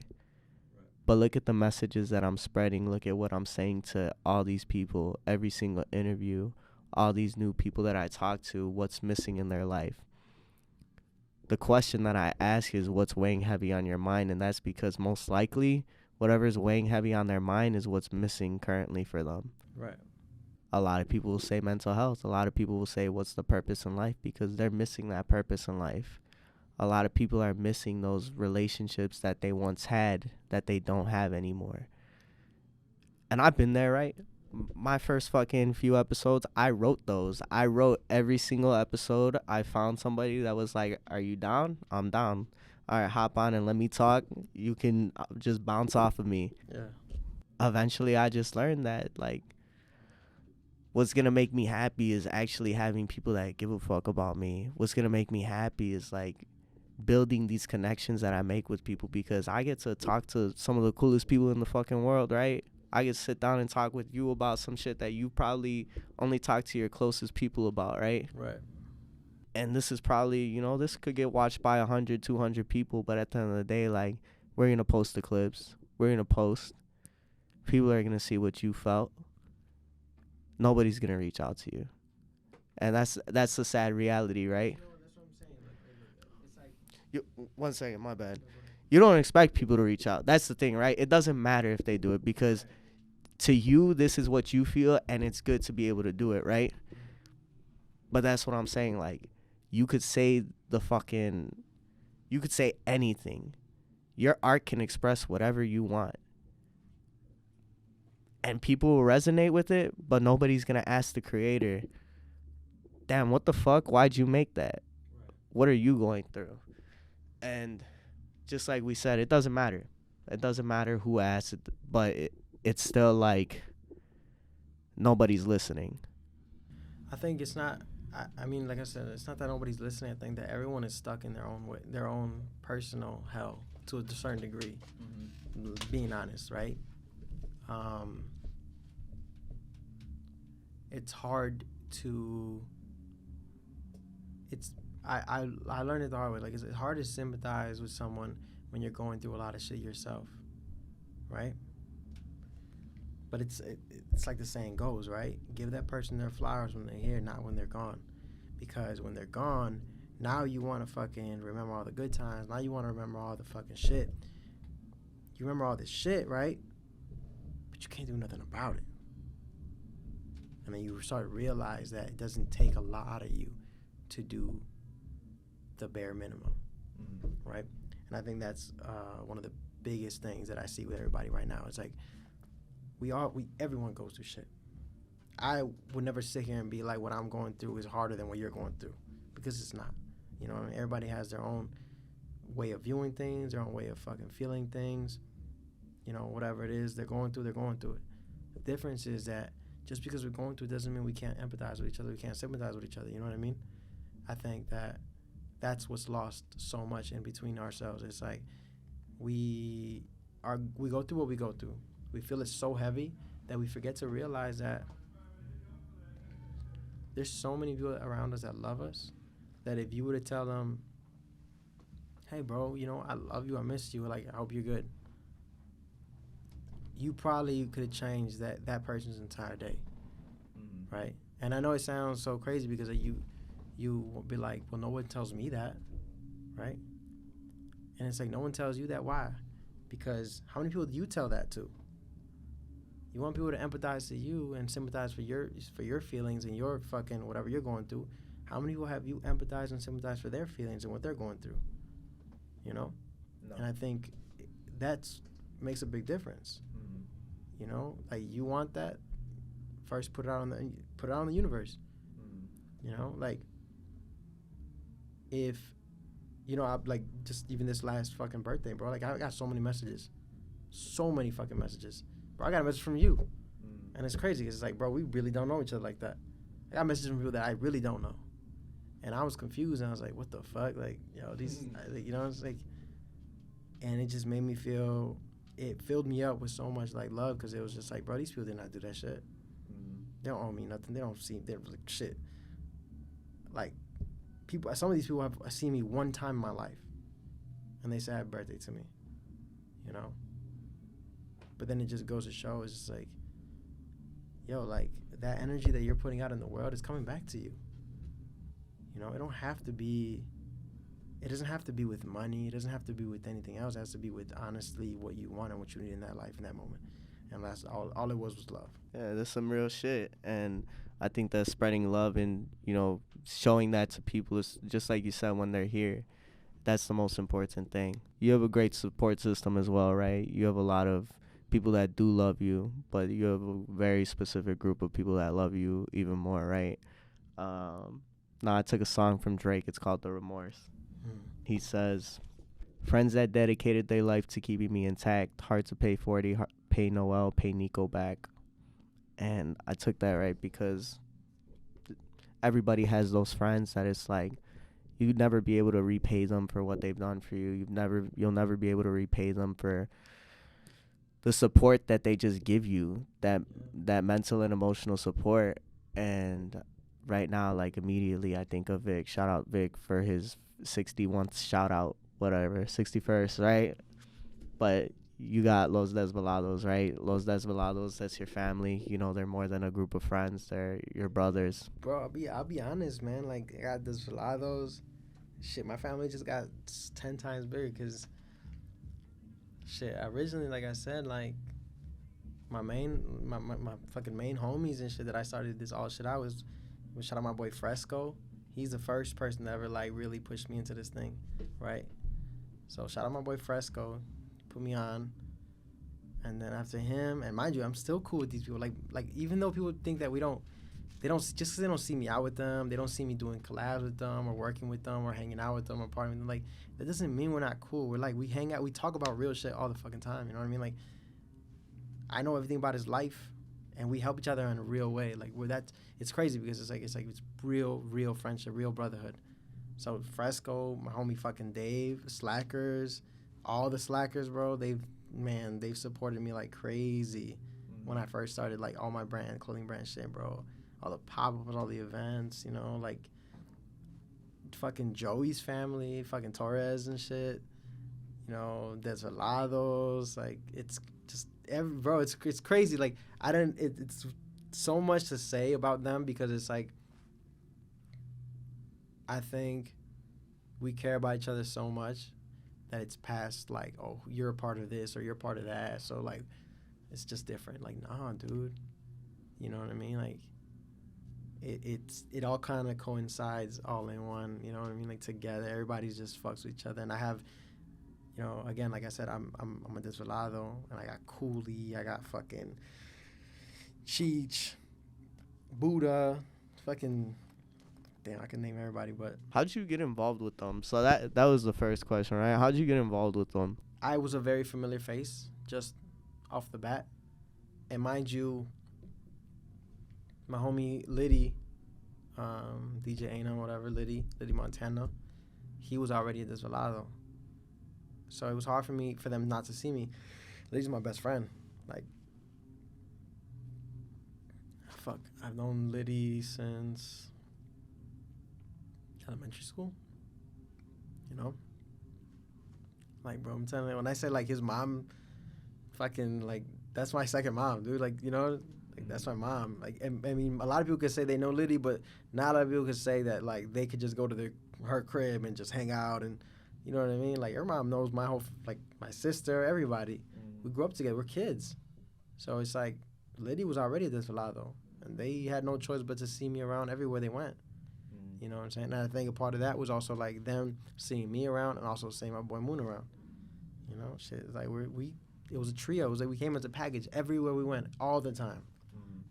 Right. But look at the messages that I'm spreading. Look at what I'm saying to all these people, every single interview, all these new people that I talk to, what's missing in their life. The question that I ask is, what's weighing heavy on your mind? And that's because most likely whatever's weighing heavy on their mind is what's missing currently for them. Right. A lot of people will say mental health. A lot of people will say, what's the purpose in life? Because they're missing that purpose in life. A lot of people are missing those relationships that they once had that they don't have anymore. And I've been there, right? My first fucking few episodes, I wrote those. I wrote every single episode. I found somebody that was like, are you down? I'm down. All right, hop on and let me talk. You can just bounce off of me. Yeah. Eventually, I just learned that, like, what's going to make me happy is actually having people that give a fuck about me. What's going to make me happy is, like, building these connections that I make with people, because I get to talk to some of the coolest people in the fucking world, right? I get to sit down and talk with you about some shit that you probably only talk to your closest people about, right? Right. And this is probably, you know, this could get watched by 100, 200 people, but at the end of the day, like, we're going to post the clips. We're going to post. People are going to see what you felt. Nobody's going to reach out to you. And that's the sad reality, right? One second, my bad. You don't expect people to reach out. That's the thing, right? It doesn't matter if they do it, because to you, this is what you feel, and it's good to be able to do it, right? But that's what I'm saying. Like, you could say you could say anything. Your art can express whatever you want. And people will resonate with it, but nobody's going to ask the creator, damn, what the fuck? Why'd you make that? What are you going through? And just like we said, it doesn't matter. It doesn't matter who asked it, but it's still like nobody's listening. I think it's not, I mean, like I said, it's not that nobody's listening. I think that everyone is stuck in their own way, their own personal hell to a certain degree, being honest, right? It's hard to, I learned it the hard way. Like, it's hard to sympathize with someone when you're going through a lot of shit yourself, right? But it's like the saying goes, right? Give that person their flowers when they're here, not when they're gone. Because when they're gone, now you want to fucking remember all the good times. Now you want to remember all the fucking shit. You remember all this shit, right? But you can't do nothing about it. And then you start to realize that it doesn't take a lot out of you to do the bare minimum, right? And I think that's one of the biggest things that I see with everybody right now. It's like everyone goes through shit. I would never sit here and be like, what I'm going through is harder than what you're going through, because it's not. You know what I mean? Everybody has their own way of viewing things, their own way of fucking feeling things. You know, whatever it is they're going through it. The difference is that just because we're going through it doesn't mean we can't empathize with each other, we can't sympathize with each other. You know what I mean? I think that's what's lost so much in between ourselves. It's like we go through what we go through. We feel it so heavy that we forget to realize that there's so many people around us that love us, that if you were to tell them, hey, bro, you know, I love you, I miss you, like, I hope you're good, you probably could have changed that person's entire day, right? And I know it sounds so crazy because you will be like, well, no one tells me that, right? And it's like, no one tells you that. Why? Because how many people do you tell that to? You want people to empathize to you and sympathize for your feelings and your fucking whatever you're going through. How many people have you empathize and sympathize for their feelings and what they're going through? You know? No. And I think that's makes a big difference. You know, like, you want that, first put it out on the universe. You know, like, if, you know, I like just even this last fucking birthday, bro, like, I got so many fucking messages. Bro, I got a message from you. And it's crazy. It's like, bro, we really don't know each other like that. I got messages from people that I really don't know. And I was confused, and I was like, what the fuck? Like, yo, these, you know, it's like, and it just made me feel, it filled me up with so much, like, love, because it was just like, bro, these people did not do that shit. They don't owe me nothing. They're like, shit. Like, some of these people have seen me one time in my life, and they say happy birthday to me, you know? But then it just goes to show, it's just like, yo, like, that energy that you're putting out in the world is coming back to you. You know, it doesn't have to be with money. It doesn't have to be with anything else. It has to be with, honestly, what you want and what you need in that life, in that moment. And that's all it was love. Yeah, that's some real shit. And I think that spreading love and, you know, showing that to people is just like you said, when they're here, that's the most important thing. You have a great support system as well, right? You have a lot of people that do love you, but you have a very specific group of people that love you even more, right? Now I took a song from Drake. It's called The Remorse. He says, friends that dedicated their life to keeping me intact, hard to pay 40, pay Noel, pay Nico back. And I took that, right, because everybody has those friends that it's like, you'd never be able to repay them for what they've done for you. You'll never be able to repay them for the support that they just give you, that mental and emotional support. And right now, like, immediately I think of Vic. Shout out Vic for his 61st shout out, whatever, 61st, right? But you got Los Desvelados, right? Los Desvelados, that's your family. You know, they're more than a group of friends. They're your brothers. Bro, I'll be honest, man. Like, I got Desvelados. Shit, my family just got 10 times bigger because, shit, originally, like I said, like, my fucking main homies and shit that I started this all shit out was shout out my boy Fresco. He's the first person that ever, like, really pushed me into this thing, right? So shout out my boy Fresco, put me on. And then after him, and mind you, I'm still cool with these people. Like even though people think that they don't, just because they don't see me out with them, they don't see me doing collabs with them or working with them or hanging out with them or partying with them, like, that doesn't mean we're not cool. We're like, we hang out, we talk about real shit all the fucking time, you know what I mean? Like, I know everything about his life, and we help each other in a real way. Like, it's crazy because it's real friendship, real brotherhood. So Fresco, my homie fucking Dave, Slackers, all the Slackers, bro, they've supported me like crazy when I first started, like, all my clothing brand shit, bro. All the pop-ups, all the events, you know, like, fucking Joey's family, fucking Torres and shit, you know, Desvelados, like, it's just bro, it's crazy. Like it's so much to say about them because it's like I think we care about each other so much that it's past like, oh, you're a part of this or you're a part of that. So like, it's just different. Like, nah, dude. You know what I mean? Like, it all kind of coincides all in one. You know what I mean? Like together, everybody's just fucks with each other. And I have, you know, again, like I said, I'm a desvelado, and I got Cooley, I got fucking Cheech, Buddha, fucking. Damn, I can name everybody, but how'd you get involved with them? So that was the first question, right? How'd you get involved with them? I was a very familiar face just off the bat. And mind you, my homie Liddy, DJ Aina, whatever, Liddy Montana, he was already a Desvelado. So it was hard for them not to see me. Liddy's my best friend. Like, fuck, I've known Liddy since elementary school, you know? Like, bro, I'm telling you, when I say, like, his mom, fucking, like, that's my second mom, dude. Like, you know, like, that's my mom. Like, I mean, a lot of people could say they know Liddy, but not a lot of people could say that, like, they could just go to her crib and just hang out and, you know what I mean? Like, her mom knows my whole, like, my sister, everybody. We grew up together. We're kids. So it's like, Liddy was already a Desvelado, and they had no choice but to see me around everywhere they went. You know what I'm saying? And I think a part of that was also like them seeing me around and also seeing my boy Moon around. You know, shit. It's like it was a trio. It was like we came as a package everywhere we went, all the time.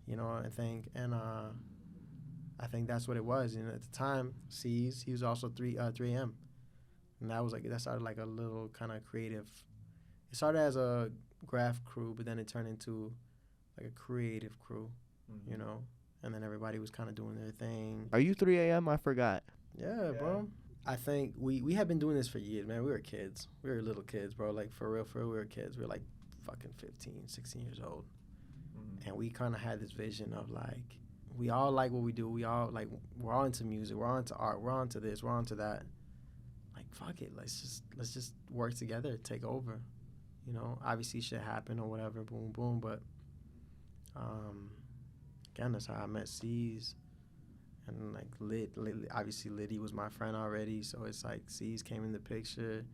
You know, I think, and I think that's what it was. And at the time, C's, he was also 3AM, and that started like a little kind of creative. It started as a graph crew, but then it turned into like a creative crew. You know. And then everybody was kind of doing their thing. Are you 3AM? I forgot. Yeah, bro. I think we had been doing this for years, man. We were kids. We were little kids, bro. Like, for real, we were kids. We were, like, fucking 15, 16 years old. And we kind of had this vision of, like, we all like what we do. We all, like, we're all into music. We're all into art. We're all into this. We're all into that. Like, fuck it. Let's just work together, take over. You know, obviously shit happened or whatever, boom, boom. But, again, that's how I met C's. And, like, obviously Liddy was my friend already, so it's like C's came in the picture.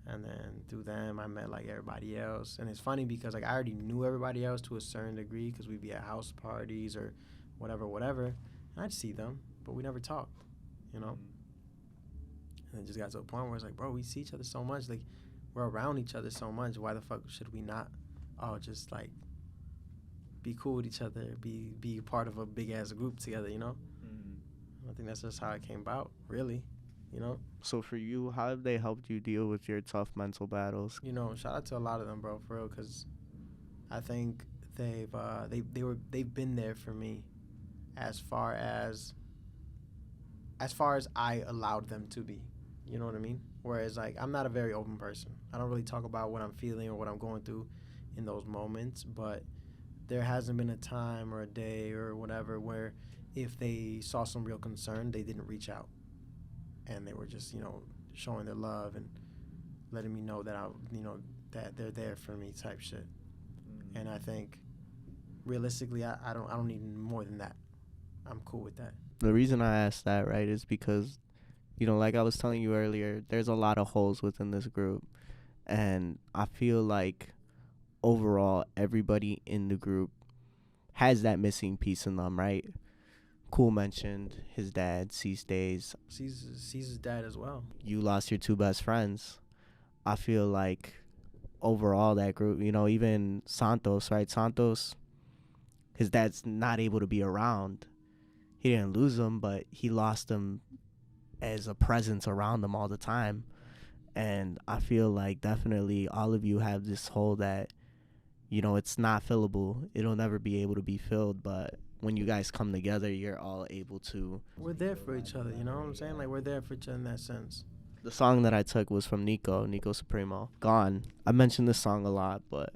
And then through them, I met, like, everybody else. And it's funny because, like, I already knew everybody else to a certain degree because we'd be at house parties or whatever. And I'd see them, but we never talked, you know? And it just got to a point where it's like, bro, we see each other so much. Like, we're around each other so much. Why the fuck should we not all just, like, be cool with each other, be part of a big-ass group together, you know? I think that's just how it came about, really, you know? So for you, how have they helped you deal with your tough mental battles? You know, shout out to a lot of them, bro, for real, because I think they've been there for me as far as I allowed them to be, you know what I mean? Whereas, like, I'm not a very open person. I don't really talk about what I'm feeling or what I'm going through in those moments, but there hasn't been a time or a day or whatever where if they saw some real concern, they didn't reach out. And they were just, you know, showing their love and letting me know that that they're there for me type shit. And I think realistically, I don't need more than that. I'm cool with that. The reason I asked that, right, is because, you know, like I was telling you earlier, there's a lot of holes within this group. And I feel like overall, everybody in the group has that missing piece in them, right? Cool mentioned his dad, Cease Days. Cease his dad as well. You lost your two best friends. I feel like overall that group, you know, even Santos, right? Santos, his dad's not able to be around. He didn't lose him, but he lost him as a presence around them all the time. And I feel like definitely all of you have this hole that, you know, it's not fillable. It'll never be able to be filled, but when you guys come together, you're all able to. We're there for each other, you know what I'm saying? Like, we're there for each other in that sense. The song that I took was from Nico Supremo, Gone. I mentioned this song a lot, but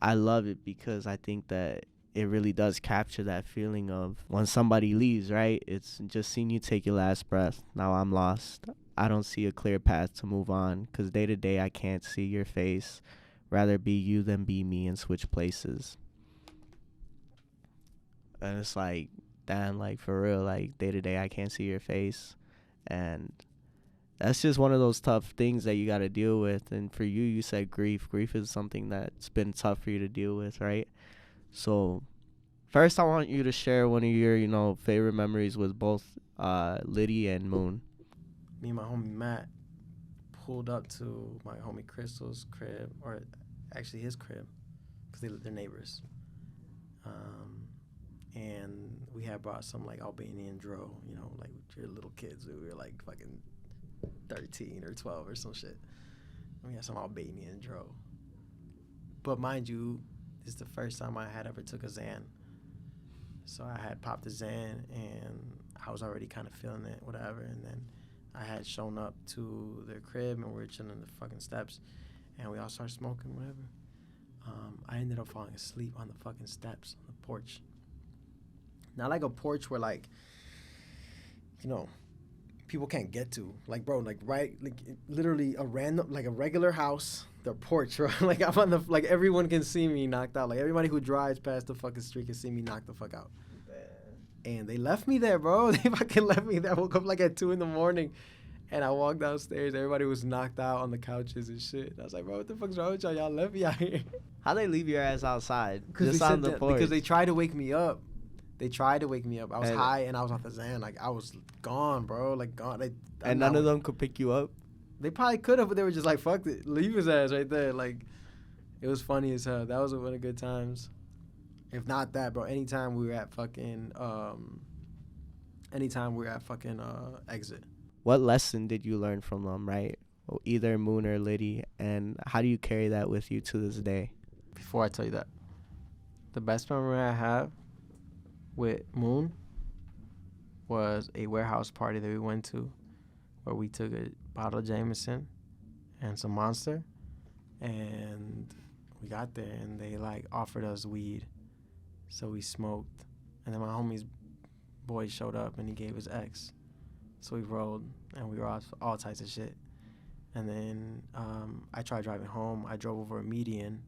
I love it because I think that it really does capture that feeling of when somebody leaves, right? It's just seeing you take your last breath. Now I'm lost. I don't see a clear path to move on because day to day I can't see your face. Rather be you than be me and switch places. And it's like, damn, like for real, like day to day I can't see your face. And that's just one of those tough things that you got to deal with. And for you, you said grief. Grief is something that's been tough for you to deal with, right? So first, I want you to share one of your, favorite memories with both Liddy and Moon. Me and my homie Matt pulled up to my homie Crystal's crib, or actually his crib, because they're neighbors. And we had brought some like Albanian dro, like your little kids. We were like fucking 13 or 12 or some shit. And we had some Albanian dro. But mind you, this is the first time I had ever took a Xan. So I had popped a Xan and I was already kind of feeling it, whatever. And then I had shown up to their crib and we were chilling in the fucking steps and we all started smoking, whatever. I ended up falling asleep on the fucking steps on the porch. Not like a porch where like, people can't get to. Like, bro, like right, like literally a random, like a regular house, their porch, right? Like I'm on the, like everyone can see me knocked out. Like everybody who drives past the fucking street can see me knocked the fuck out. And they left me there, bro. They fucking left me there. I woke up like at 2 a.m. and I walked downstairs. Everybody was knocked out on the couches and shit. I was like, bro, what the fuck's wrong with y'all? Y'all left me out here. How'd they leave your ass outside? Just on the porch? Because they tried to wake me up. I was high and I was off the Xan. Like I was gone, bro. Like gone. And none of them could pick you up? They probably could have, but they were just like, fuck it. Leave his ass right there. Like, it was funny as hell. That was one of the good times. If not that, bro, anytime we were at fucking Exit. What lesson did you learn from them, right? Either Moon or Liddy, and how do you carry that with you to this day? Before I tell you that, the best memory I have with Moon was a warehouse party that we went to where we took a bottle of Jameson and some Monster, and we got there and they like offered us weed, so we smoked, and then my homie's boy showed up and he gave his ex, so we rolled and we were all types of shit. And then I tried driving home. I drove over a median.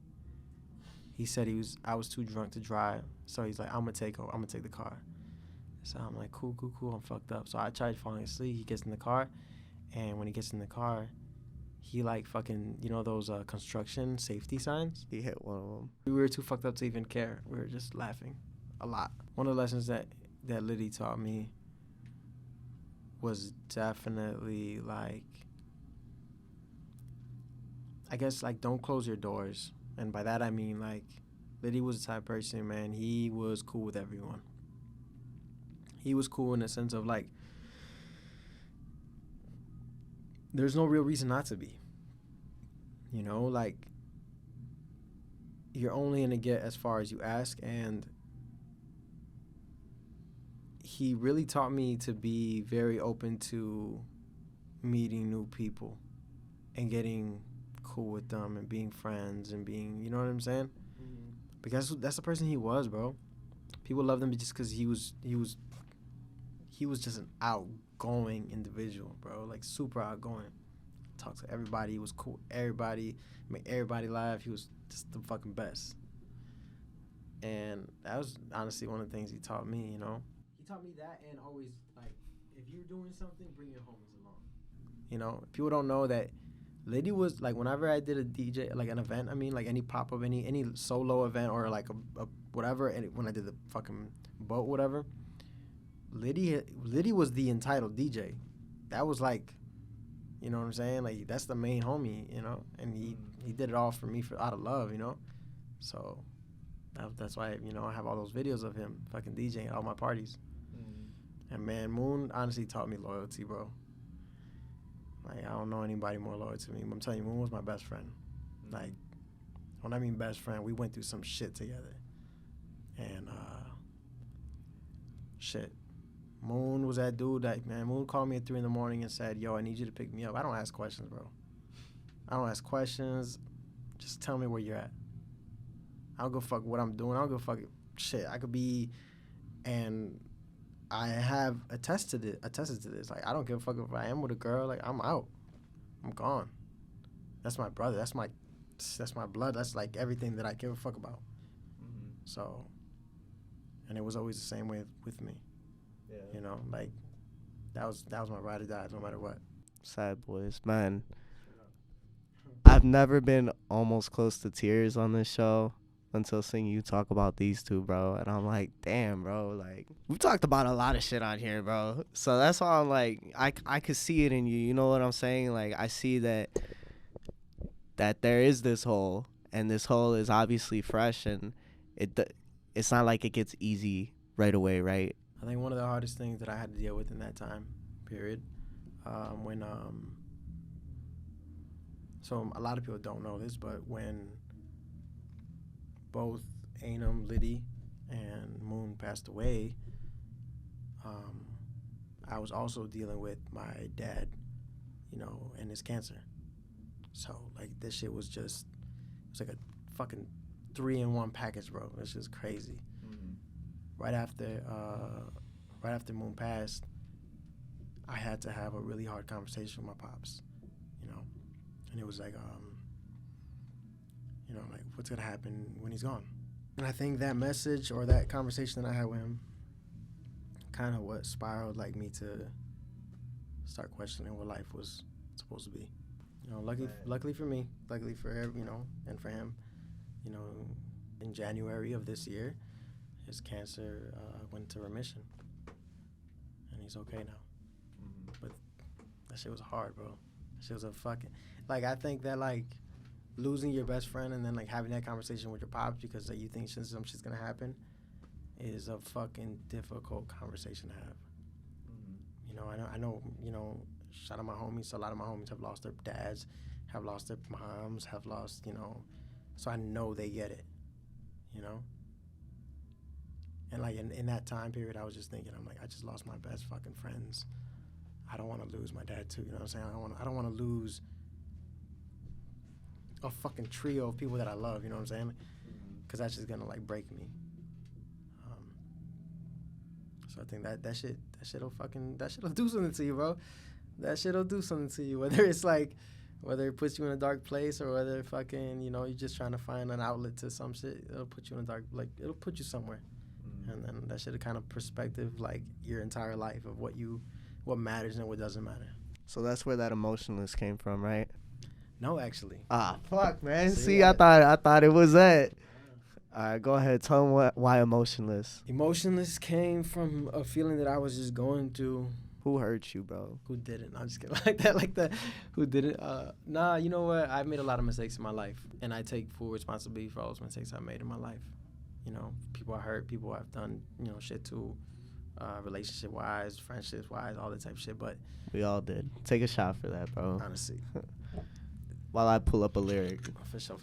He said I was too drunk to drive, so he's like, I'm gonna take the car. So I'm like, cool, I'm fucked up. So I tried falling asleep. He gets in the car, and when he gets in the car, he like fucking, those construction safety signs? He hit one of them. We were too fucked up to even care. We were just laughing a lot. One of the lessons that Liddy taught me was definitely like, I guess like don't close your doors. And by that I mean like, Liddy was the type of person, man, he was cool with everyone. He was cool in the sense of like, there's no real reason not to be. Like, you're only gonna get as far as you ask, and he really taught me to be very open to meeting new people and getting cool with them and being friends and being, you know what I'm saying? Mm-hmm. Because that's the person he was, bro. People loved him just because he was just an outgoing individual, bro. Like super outgoing. Talked to everybody. He was cool. Everybody, made everybody laugh. He was just the fucking best. And that was honestly one of the things he taught me, He taught me that, and always like, if you're doing something, bring your homies along. People don't know that Liddy was like, whenever I did a DJ, like an event, like any pop-up, any solo event or like a whatever, and when I did the fucking boat, whatever, Liddy was the entitled DJ. That was like, you know what I'm saying? Like, that's the main homie, and he did it all for me out of love, So that's why, I have all those videos of him fucking DJing at all my parties. And man, Moon honestly taught me loyalty, bro. Like, I don't know anybody more loyal to me. I'm telling you, Moon was my best friend. Like, when I mean best friend, we went through some shit together. And, shit. Moon was that dude that, man, Moon called me at 3 a.m. and said, yo, I need you to pick me up. I don't ask questions, bro. I don't ask questions. Just tell me where you're at. I don't give a fuck what I'm doing. I don't give a fuck shit. I could be, and I have attested to this. Like, I don't give a fuck if I am with a girl. Like, I'm out. I'm gone. That's my brother. That's my that's my blood. That's like everything that I give a fuck about. So, and it was always the same way with me. Yeah. You know, like that was my ride or die, no matter what. Sad boys, man. I've never been almost close to tears on this show until seeing you talk about these two, bro. And I'm like, damn, bro. Like, we've talked about a lot of shit on here, bro. So that's why I'm like, I could see it in you. You know what I'm saying? Like, I see that there is this hole, and this hole is obviously fresh, and it's not like it gets easy right away, right? I think one of the hardest things that I had to deal with in that time period, so a lot of people don't know this, but when both ENTLD and Moon passed away, I was also dealing with my dad, you know, and his cancer. So, like, this shit was just, it was like a fucking 3-in-1 package, bro. It's just crazy. Right after Moon passed, I had to have a really hard conversation with my pops, you know, and it was like, you know, like, what's gonna happen when he's gone? And I think that message or that conversation that I had with him kind of what spiraled like me to start questioning what life was supposed to be. You know, luckily for me, luckily for you know, and for him, you know, in January of this year, his cancer went into remission, and he's okay now. But that shit was hard, bro. That shit was a fucking, like, I think that, like, losing your best friend and then, like, having that conversation with your pops because like, you think some shit's gonna happen is a fucking difficult conversation to have. You know, I know, you know, shout out my homies. A lot of my homies have lost their dads, have lost their moms, have lost, you know, so I know they get it, you know? And, like, in that time period, I was just thinking, I'm like, I just lost my best fucking friends. I don't want to lose my dad, too, you know what I'm saying? I don't want to lose a fucking trio of people that I love, you know what I'm saying? Because that's just going to, like, break me. So I think that shit'll do something to you, bro. That shit'll do something to you. Whether it puts you in a dark place or whether fucking, you know, you're just trying to find an outlet to some shit, it'll put you in a dark, like, it'll put you somewhere. And then that shit'll kind of perspective, like, your entire life of what matters and what doesn't matter. So that's where that emotionless came from, right? No, actually. Ah, fuck, man. See, I thought it was that. All right, go ahead. Tell them why emotionless. Emotionless came from a feeling that I was just going through. Who hurt you, bro? Who didn't? I'm just kidding. Like that. Who didn't? Nah, you know what? I've made a lot of mistakes in my life, and I take full responsibility for all those mistakes I made in my life. You know, people I hurt, people I've done, you know, shit to, relationship-wise, friendship-wise, all that type of shit, but... We all did. Take a shot for that, bro. Honestly. While I pull up a lyric. For sure.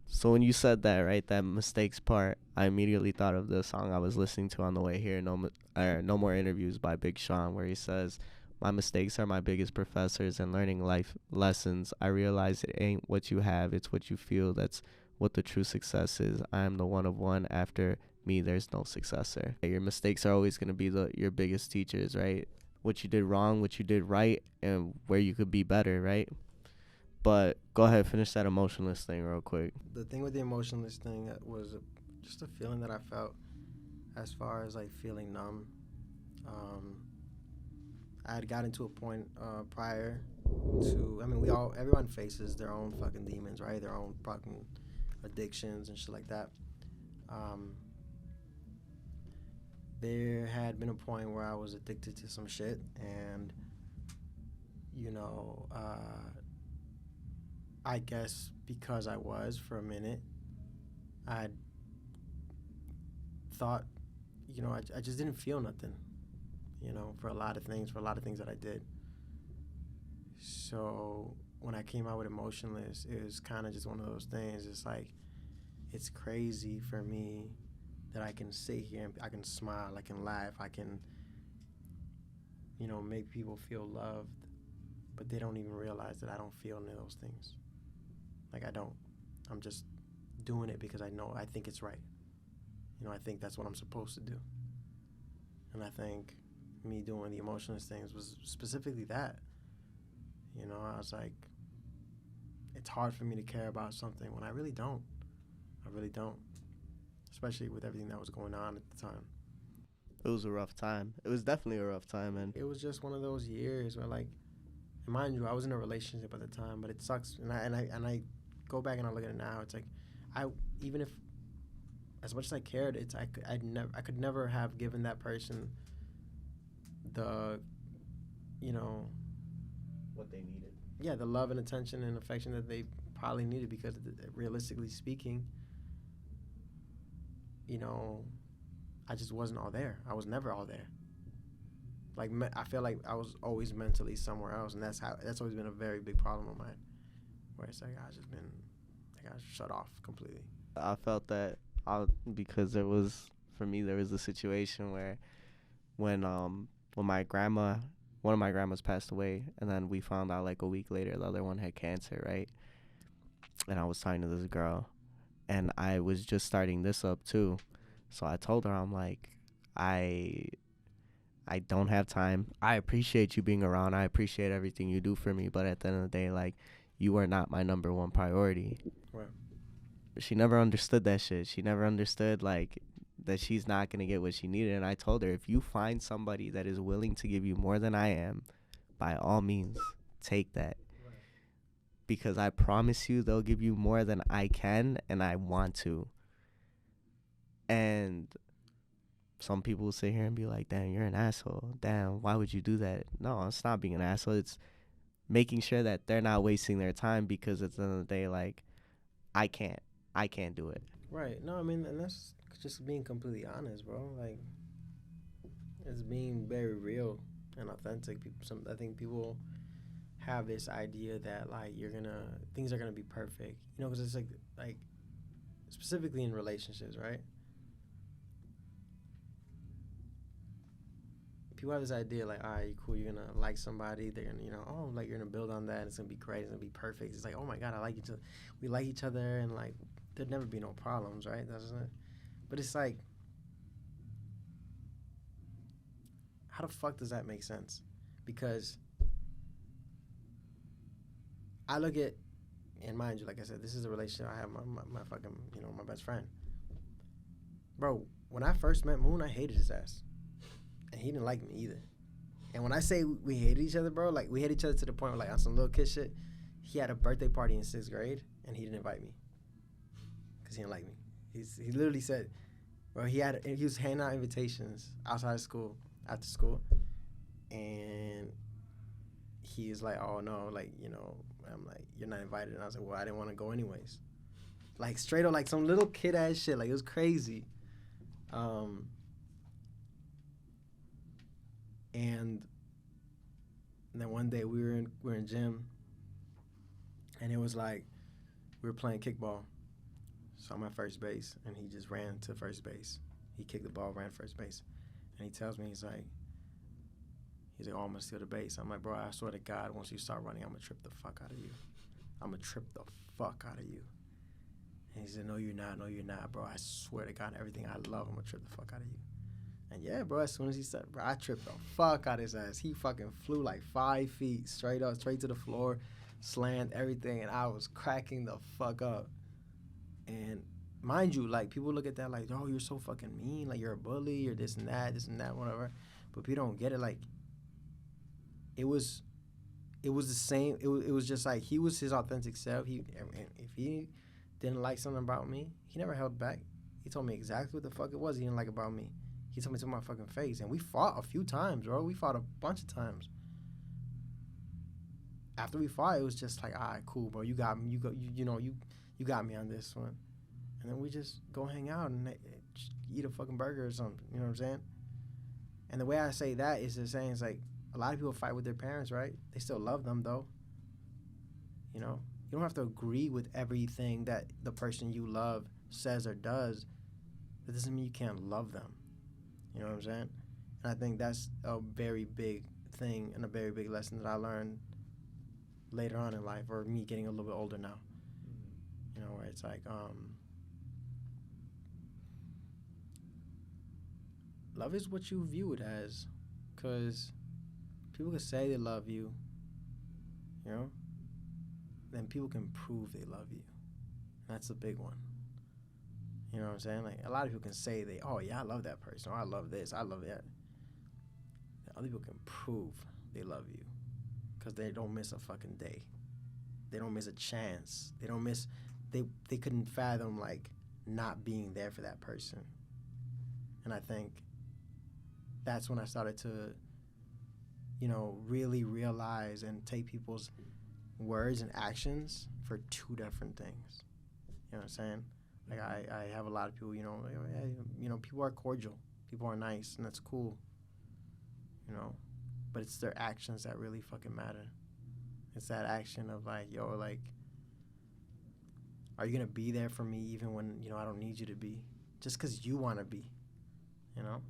So when you said that, right, that mistakes part, I immediately thought of the song I was listening to on the way here, No More Interviews by Big Sean, where he says, my mistakes are my biggest professors and learning life lessons. I realize it ain't what you have, it's what you feel. That's what the true success is. I am the one of one. After me, there's no successor. Your mistakes are always going to be your biggest teachers, right? What you did wrong, what you did right, and where you could be better, right? But go ahead, finish that emotionless thing real quick. The thing with the emotionless thing was just a feeling that I felt as far as, like, feeling numb. I had gotten to a point prior to, I mean, everyone faces their own fucking demons, right? Their own fucking addictions and shit like that. There had been a point where I was addicted to some shit, and, you know, I guess because I was for a minute, I thought, you know, I just didn't feel nothing, you know, for a lot of things that I did. So when I came out with Emotionless, it was kind of just one of those things. It's like, it's crazy for me that I can sit here and I can smile, I can laugh, I can, you know, make people feel loved, but they don't even realize that I don't feel any of those things. Like, I don't. I'm just doing it because I think it's right. You know, I think that's what I'm supposed to do. And I think me doing the Emotionless things was specifically that. You I was like, it's hard for me to care about something when I really don't. I really don't. Especially with everything that was going on at the time. It was a rough time. It was definitely a rough time, and it was just one of those years where, like, and mind you, I was in a relationship at the time, but it sucks. And I go back and I look at it now. It's like, even if, as much as I cared, I could never have given that person the, what they needed. Yeah, the love and attention and affection that they probably needed, because realistically speaking, I just wasn't all there. I was never all there. Like, I feel like I was always mentally somewhere else, and that's always been a very big problem of mine, where it's like I got shut off completely. I felt that because there was a situation where when my grandma, one of my grandmas passed away, and then we found out like a week later the other one had cancer, right? And I was talking to this girl, and I was just starting this up too. So I told her, I'm like, I don't have time. I appreciate you being around. I appreciate everything you do for me. But at the end of the day, like, you are not my number one priority. Right. She never understood that shit. She never understood, like, that she's not going to get what she needed. And I told her, if you find somebody that is willing to give you more than I am, by all means, take that. Right. Because I promise you they'll give you more than I can and I want to. And some people will sit here and be like, damn, you're an asshole. Damn, why would you do that? No, it's not being an asshole. It's making sure that they're not wasting their time, because at the end of the day, like, I can't do it. Right. No, I mean, and that's just being completely honest, bro. Like, it's being very real and authentic. I think people have this idea that, like, things are gonna be perfect, because it's like specifically in relationships, right? People have this idea, like, all right, cool, you're gonna like somebody, they're gonna, you're gonna build on that, it's gonna be great, it's gonna be perfect. It's like, oh my God, I like each other, we like each other, and like, there'd never be no problems, right? Doesn't it? But it's like, how the fuck does that make sense? Because I look at, and mind you, like I said, this is a relationship I have my fucking, my best friend. Bro, when I first met Moon, I hated his ass. And he didn't like me either. And when I say we hated each other, bro, like, we hated each other to the point where, like, on some little kid shit, he had a birthday party in 6th grade, and he didn't invite me because he didn't like me. He literally said, bro, he was handing out invitations outside of school, after school, and he was like, oh, no, like, I'm like, you're not invited. And I was like, well, I didn't want to go anyways. Like, straight up, like, some little kid-ass shit. Like, it was crazy. And then one day we were in gym, and it was like we were playing kickball. So I'm at first base, and he just ran to first base. He kicked the ball, ran first base, and he tells me, he's like, oh, I'm gonna steal the base. I'm like, bro, I swear to God, once you start running, I'm gonna trip the fuck out of you. I'm gonna trip the fuck out of you. And he said, no, you're not, bro. I swear to God, everything I love, I'm gonna trip the fuck out of you. And yeah, bro, as soon as he said, bro, I tripped the fuck out of his ass. He fucking flew like 5 feet straight to the floor, slammed everything, and I was cracking the fuck up. And mind you, like, people look at that like, oh, you're so fucking mean, like, you're a bully, you're this and that, whatever. But people don't get it. Like, it was the same. It was just like, he was his authentic self. If he didn't like something about me, he never held back. He told me exactly what the fuck it was he didn't like about me. He told me to my fucking face, and we fought a few times, bro. We fought a bunch of times. After we fought, it was just like, all right, cool, bro. You got me. You got me on this one. And then we just go hang out and eat a fucking burger or something. You know what I'm saying? And the way I say that is just saying, it's like, a lot of people fight with their parents, right? They still love them, though. You don't have to agree with everything that the person you love says or does. That doesn't mean you can't love them. You know what I'm saying? And I think that's a very big thing and a very big lesson that I learned later on in life, or me getting a little bit older now. Where it's like, love is what you view it as. Because people can say they love you, you know, then people can prove they love you. That's a big one. You know what I'm saying? Like, a lot of people can say oh yeah, I love that person, or I love this, I love that. Other people can prove they love you because they don't miss a fucking day. They don't miss a chance. They couldn't fathom, like, not being there for that person. And I think that's when I started to, you know, really realize and take people's words and actions for two different things. You know what I'm saying? Like, I have a lot of people, you know, people are cordial, people are nice, and that's cool, you know, but it's their actions that really fucking matter. It's that action of, like, yo, like, are you gonna be there for me even when, you know, I don't need you to be, just because you want to be, you know?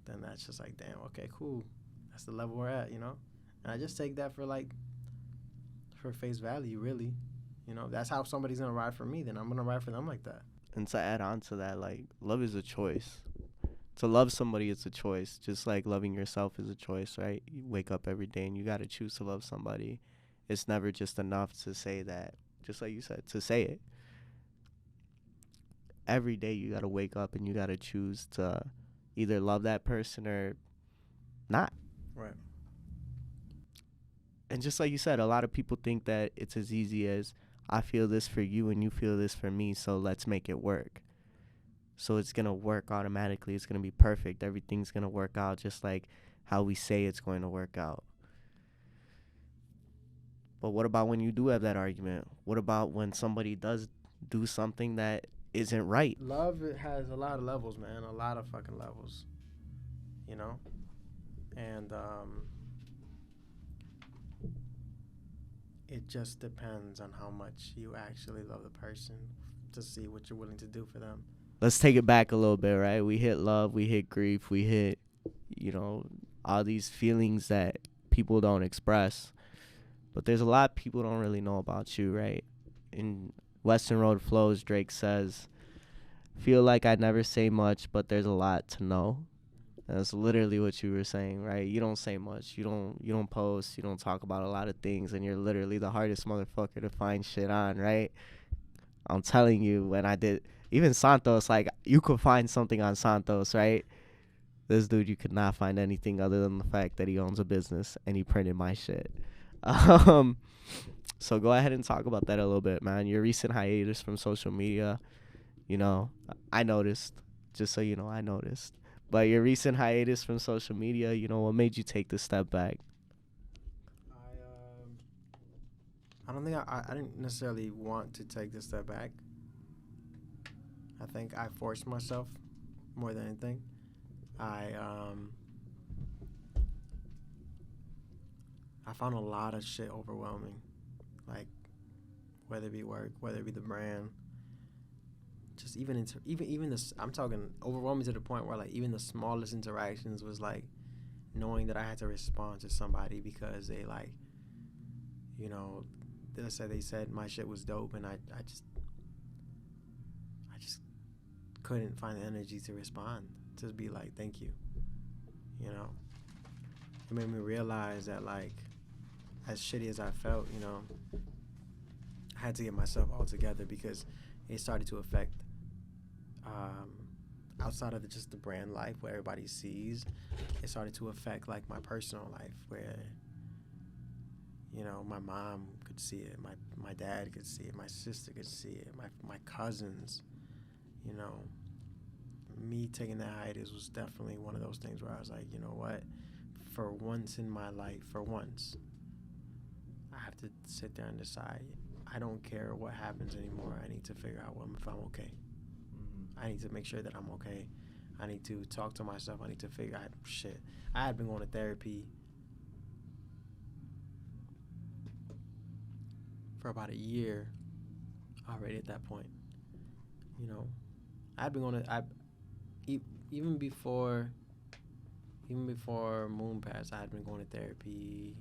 Then that's just like, damn, okay, cool, that's the level we're at, you know? And I just take that for face value, really. You know, that's how somebody's gonna ride for me, then I'm gonna ride for them like that. And to add on to that, like, love is a choice. To love somebody, it's a choice. Just like loving yourself is a choice, right? You wake up every day and you gotta choose to love somebody. It's never just enough to say that. Just like you said, to say it. Every day you gotta wake up and you gotta choose to either love that person or not. Right. And just like you said, a lot of people think that it's as easy as, I feel this for you and you feel this for me, so let's make it work. So it's going to work automatically. It's going to be perfect. Everything's going to work out just like how we say it's going to work out. But what about when you do have that argument? What about when somebody does do something that isn't right? Love, it has a lot of levels, man. A lot of fucking levels. You know? And it just depends on how much you actually love the person to see what you're willing to do for them. Let's take it back a little bit, right? We hit love, we hit grief, we hit, you know, all these feelings that people don't express. But there's a lot people don't really know about you, right? In Western Road Flows, Drake says, feel like I never say much, but there's a lot to know. And that's literally what you were saying, right? You don't say much. You don't post. You don't talk about a lot of things, and you're literally the hardest motherfucker to find shit on, right? I'm telling you, when I did, even Santos, like, you could find something on Santos, right? This dude, you could not find anything other than the fact that he owns a business and he printed my shit. So go ahead and talk about that a little bit, man. Your recent hiatus from social media, you know, I noticed, just so you know, I noticed. But your recent hiatus from social media, you know, what made you take the step back? I don't think I didn't necessarily want to take this step back. I think I forced myself more than anything. I found a lot of shit overwhelming, like, whether it be work, whether it be the brand, just even this. I'm talking overwhelming to the point where, like, even the smallest interactions was like knowing that I had to respond to somebody because they, like, you know, they said my shit was dope, and I just couldn't find the energy to respond, to be like, thank you. You know, it made me realize that, like, as shitty as I felt, you know, I had to get myself all together because it started to affect, outside of just the brand life where everybody sees, it started to affect, like, my personal life where, you know, my mom could see it, my dad could see it, my sister could see it, my cousins, you know. Me taking that hiatus was definitely one of those things where I was like, you know what, for once in my life, I have to sit there and decide, I don't care what happens anymore. I need to figure out if I'm okay. I need to make sure that I'm okay. I need to talk to myself. I need to figure out shit. I had been going to therapy for about a year already at that point. You know, I'd been going to, even before Moon Pass, I had been going to therapy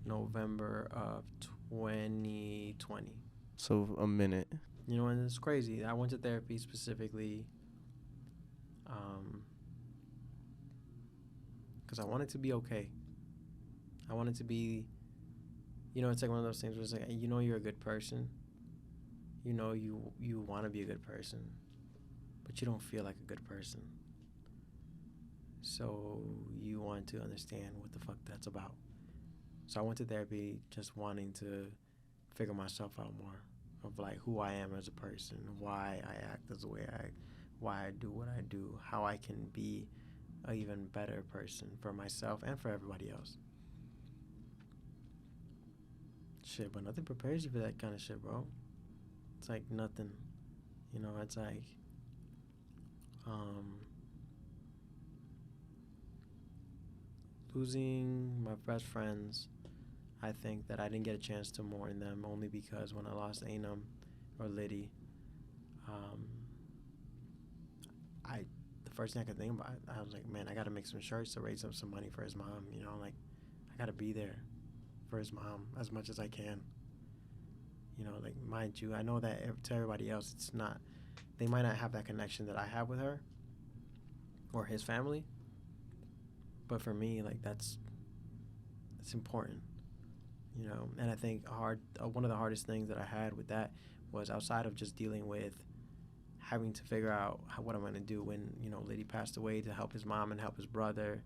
November of 2020. So a minute. You know, and it's crazy. I went to therapy specifically because I wanted to be okay. I wanted to be You know, it's like one of those things where it's like, you know, you're a good person. You know, you want to be a good person, but you don't feel like a good person. So you want to understand what the fuck that's about. So I went to therapy just wanting to figure myself out more, of like who I am as a person, why I act as the way I act, why I do what I do, how I can be an even better person for myself and for everybody else. Shit, but nothing prepares you for that kind of shit, bro. It's like nothing. You know, it's like, losing my best friends, I think that I didn't get a chance to mourn them only because when I lost Anum or Liddy, the first thing I could think about, I was like, man, I gotta make some shirts to raise up some money for his mom. You know, like I gotta be there for his mom as much as I can. You know, like mind you, I know that to everybody else, it's not. They might not have that connection that I have with her or his family, but for me, like that's important. You know, and I think one of the hardest things that I had with that was outside of just dealing with having to figure out what I'm going to do when, you know, Liddy passed away, to help his mom and help his brother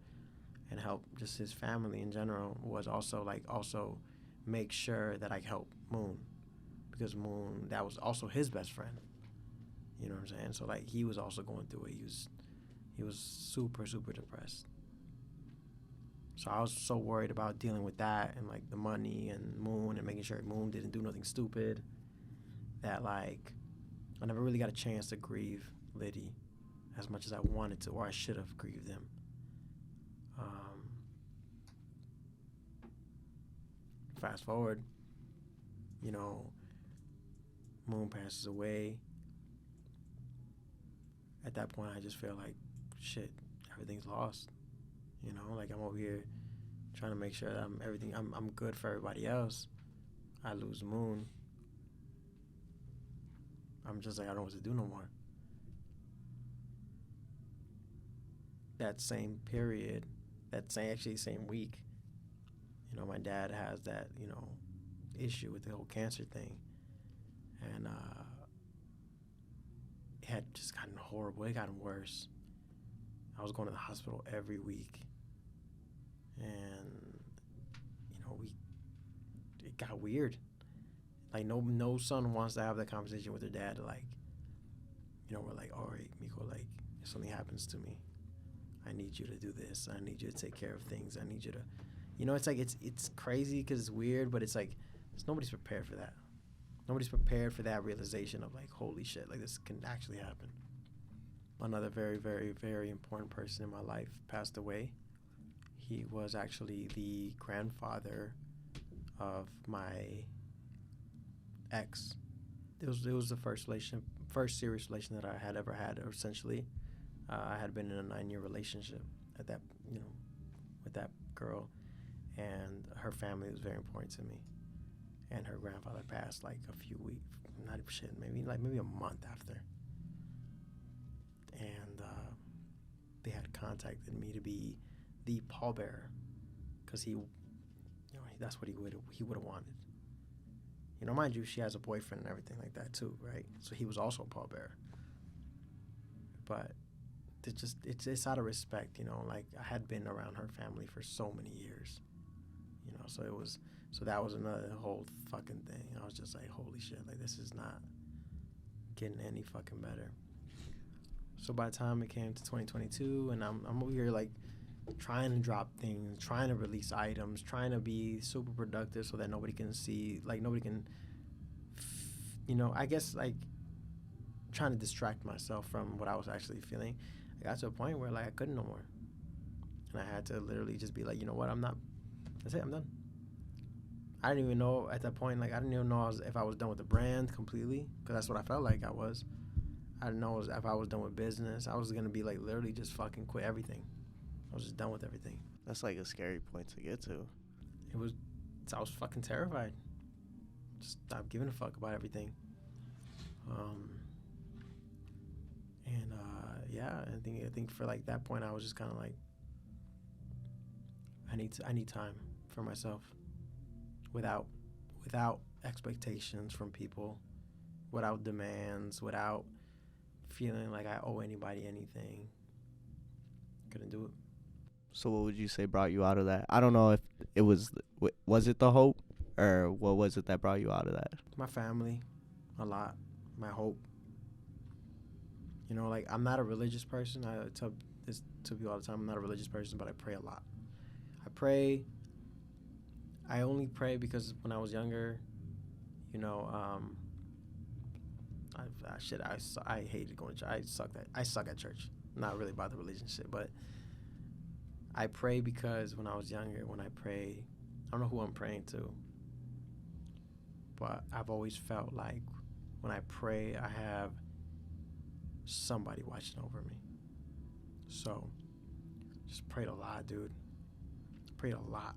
and help just his family in general, was also make sure that I help Moon, because Moon, that was also his best friend. You know what I'm saying? So like he was also going through it. He was super, super depressed. So I was so worried about dealing with that and like the money and Moon and making sure Moon didn't do nothing stupid, that like I never really got a chance to grieve Liddy as much as I wanted to, or I should have grieved him. Fast forward, you know, Moon passes away. At that point, I just feel like, shit, everything's lost. You know, like I'm over here trying to make sure that I'm good for everybody else. I lose Moon. I'm just like, I don't know what to do no more. That same period, same week, you know, my dad has that, you know, issue with the whole cancer thing. And it had just gotten horrible. It gotten worse. I was going to the hospital every week. And, you know, it got weird. Like, no son wants to have that conversation with their dad. Like, you know, we're like, all right, Miko, like, if something happens to me, I need you to do this. I need you to take care of things. I need you to, you know, it's like, it's crazy because it's weird, but it's like, nobody's prepared for that. Nobody's prepared for that realization of like, holy shit, like this can actually happen. Another very, very, very important person in my life passed away. He was actually the grandfather of my ex. It was the first serious relation that I had ever had. Essentially, I had been in a 9-year relationship at that, you know, with that girl, and her family was very important to me. And her grandfather passed like a few weeks, maybe a month after. And they had contacted me to be the pallbearer, because he, you know, that's what he would have wanted. You know, mind you, she has a boyfriend and everything like that too, right? So he was also a pallbearer. But it's out of respect, you know. Like I had been around her family for so many years, you know. So that was another whole fucking thing. I was just like, holy shit, like this is not getting any fucking better. So by the time it came to 2022, and I'm over here like trying to drop things, trying to release items, trying to be super productive so that nobody can see, like nobody can, you know, I guess like trying to distract myself from what I was actually feeling. I got to a point where like I couldn't no more. And I had to literally just be like, you know what, that's it, I'm done. I didn't even know at that point, like I didn't even know if I was done with the brand completely, because that's what I felt like I was. I didn't know if I was done with business. I was going to be like literally just fucking quit everything. I was just done with everything. That's like a scary point to get to. I was fucking terrified. Just stopped giving a fuck about everything. Yeah, I think for like that point, I was just kind of like, I need time for myself. without expectations from people, without demands, without feeling like I owe anybody anything. Couldn't do it. So what would you say brought you out of that? I don't know if it was it the hope, or what was it that brought you out of that? My family, a lot. My hope. You know, like, I'm not a religious person. I tell this to people all the time. I'm not a religious person, but I pray a lot. I only pray because when I was younger, you know, I hated going to church. I suck at church. Not really about the religion shit, but I pray because when I was younger, when I pray, I don't know who I'm praying to, but I've always felt like when I pray, I have somebody watching over me. So, just prayed a lot, dude. Prayed a lot.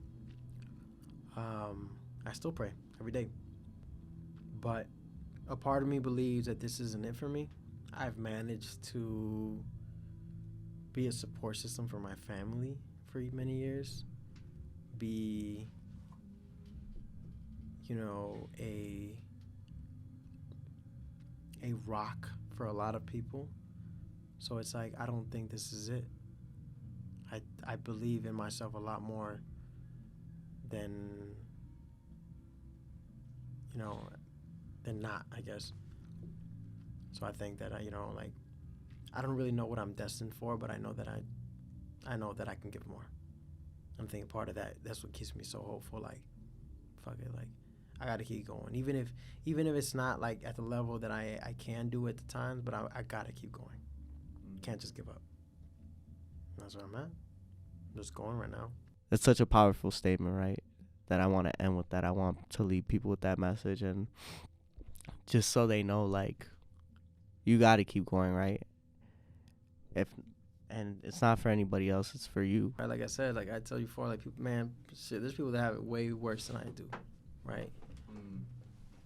I still pray every day. But a part of me believes that this isn't it for me. I've managed to be a support system for my family for many years. Be, you know, a rock for a lot of people. So it's like, I don't think this is it. I believe in myself a lot more than, you know, than not, I guess. So I think that, I don't really know what I'm destined for, but I know that I can give more. I'm thinking part of that's what keeps me so hopeful. Like, fuck it, like, I gotta keep going. Even if it's not like at the level that I can do at the times, but I gotta keep going. Can't just give up. That's where I'm at. I'm just going right now. It's such a powerful statement, right? That I want to end with that. I want to leave people with that message, and just so they know, like, you got to keep going, right? And it's not for anybody else, it's for you. Right, like I said, like I tell you before, like, people, man, shit, there's people that have it way worse than I do, right?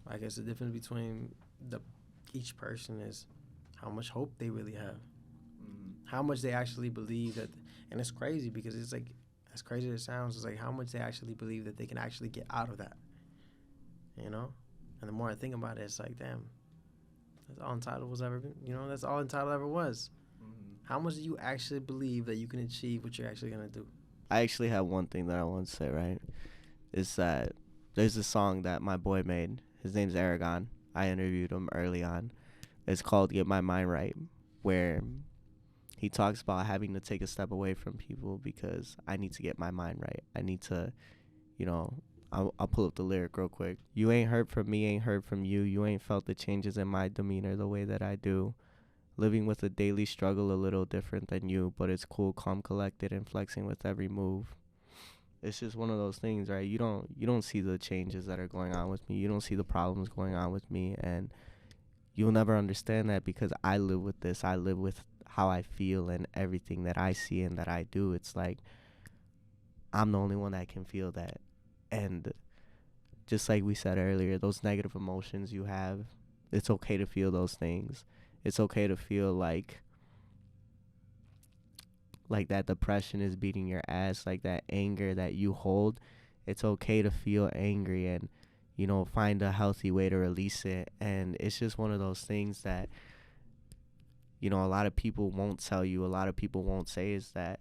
I guess the difference between each person is how much hope they really have, how much they actually believe that, and it's crazy because it's like, as crazy as it sounds, it's like how much they actually believe that they can actually get out of that, you know? And the more I think about it, it's like, damn, that's all Entitled was ever been, you know, that's all Entitled ever was. How much do you actually believe that you can achieve what you're actually going to do? I actually have one thing that I want to say, right? Is that there's a song that my boy made. His name's Aragon. I interviewed him early on. It's called Get My Mind Right, where he talks about having to take a step away from people because I need to get my mind right. I need to, you know, I'll pull up the lyric real quick. You ain't heard from me, ain't heard from you. You ain't felt the changes in my demeanor the way that I do. Living with a daily struggle a little different than you, but it's cool, calm, collected, and flexing with every move. It's just one of those things, right? You don't see the changes that are going on with me. You don't see the problems going on with me, and you'll never understand that because I live with this. I live with how I feel and everything that I see and that I do. It's like I'm the only one that can feel that. And just like we said earlier, those negative emotions you have, it's okay to feel those things. It's okay to feel like that depression is beating your ass, like that anger that you hold. It's okay to feel angry and, you know, find a healthy way to release it. And it's just one of those things that, you know, a lot of people won't tell you, a lot of people won't say is that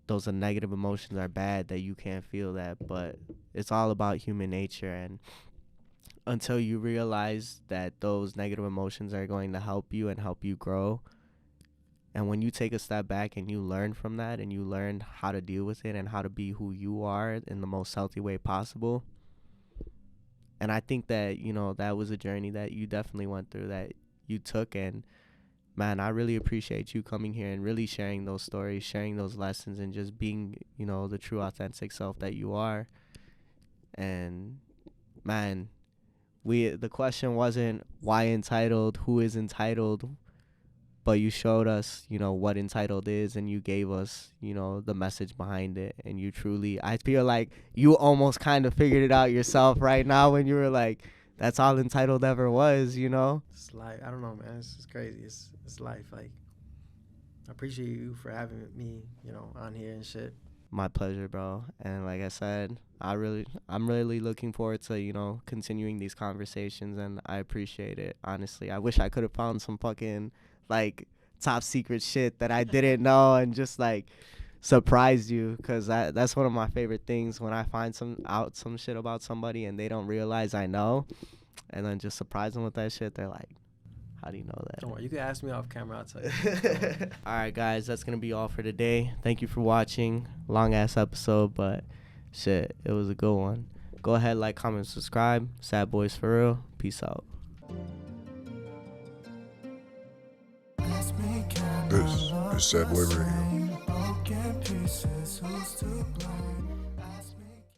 those negative emotions are bad, that you can't feel that. But it's all about human nature, and until you realize that those negative emotions are going to help you and help you grow. And when you take a step back and you learn from that and you learn how to deal with it and how to be who you are in the most healthy way possible. And I think that, you know, that was a journey that you definitely went through, that you took. And man, I really appreciate you coming here and really sharing those stories, sharing those lessons, and just being, you know, the true authentic self that you are. And man, the question wasn't why Entitled, who is Entitled, but you showed us, you know, what Entitled is, and you gave us, you know, the message behind it. And you truly, I feel like you almost kind of figured it out yourself right now when you were like, that's all Entitled ever was, you know? It's like, I don't know, man. It's crazy. It's life. Like, I appreciate you for having me, you know, on here and shit. My pleasure, bro. And like I said, I'm really looking forward to, you know, continuing these conversations, and I appreciate it. Honestly, I wish I could have found some fucking like top secret shit that I didn't know and just like surprised you, because that's one of my favorite things, when I find some shit about somebody and they don't realize I know, and then just surprise them with that shit. They're like, how do you know that? Don't worry, you can ask me off camera, I'll tell you. All right, guys, that's gonna be all for today. Thank you for watching. Long ass episode, but shit, it was a good one. Go ahead, like, comment, subscribe. Sad Boys for real. Peace out. This is Sad Boy Radio. Broken pieces, who's to blame?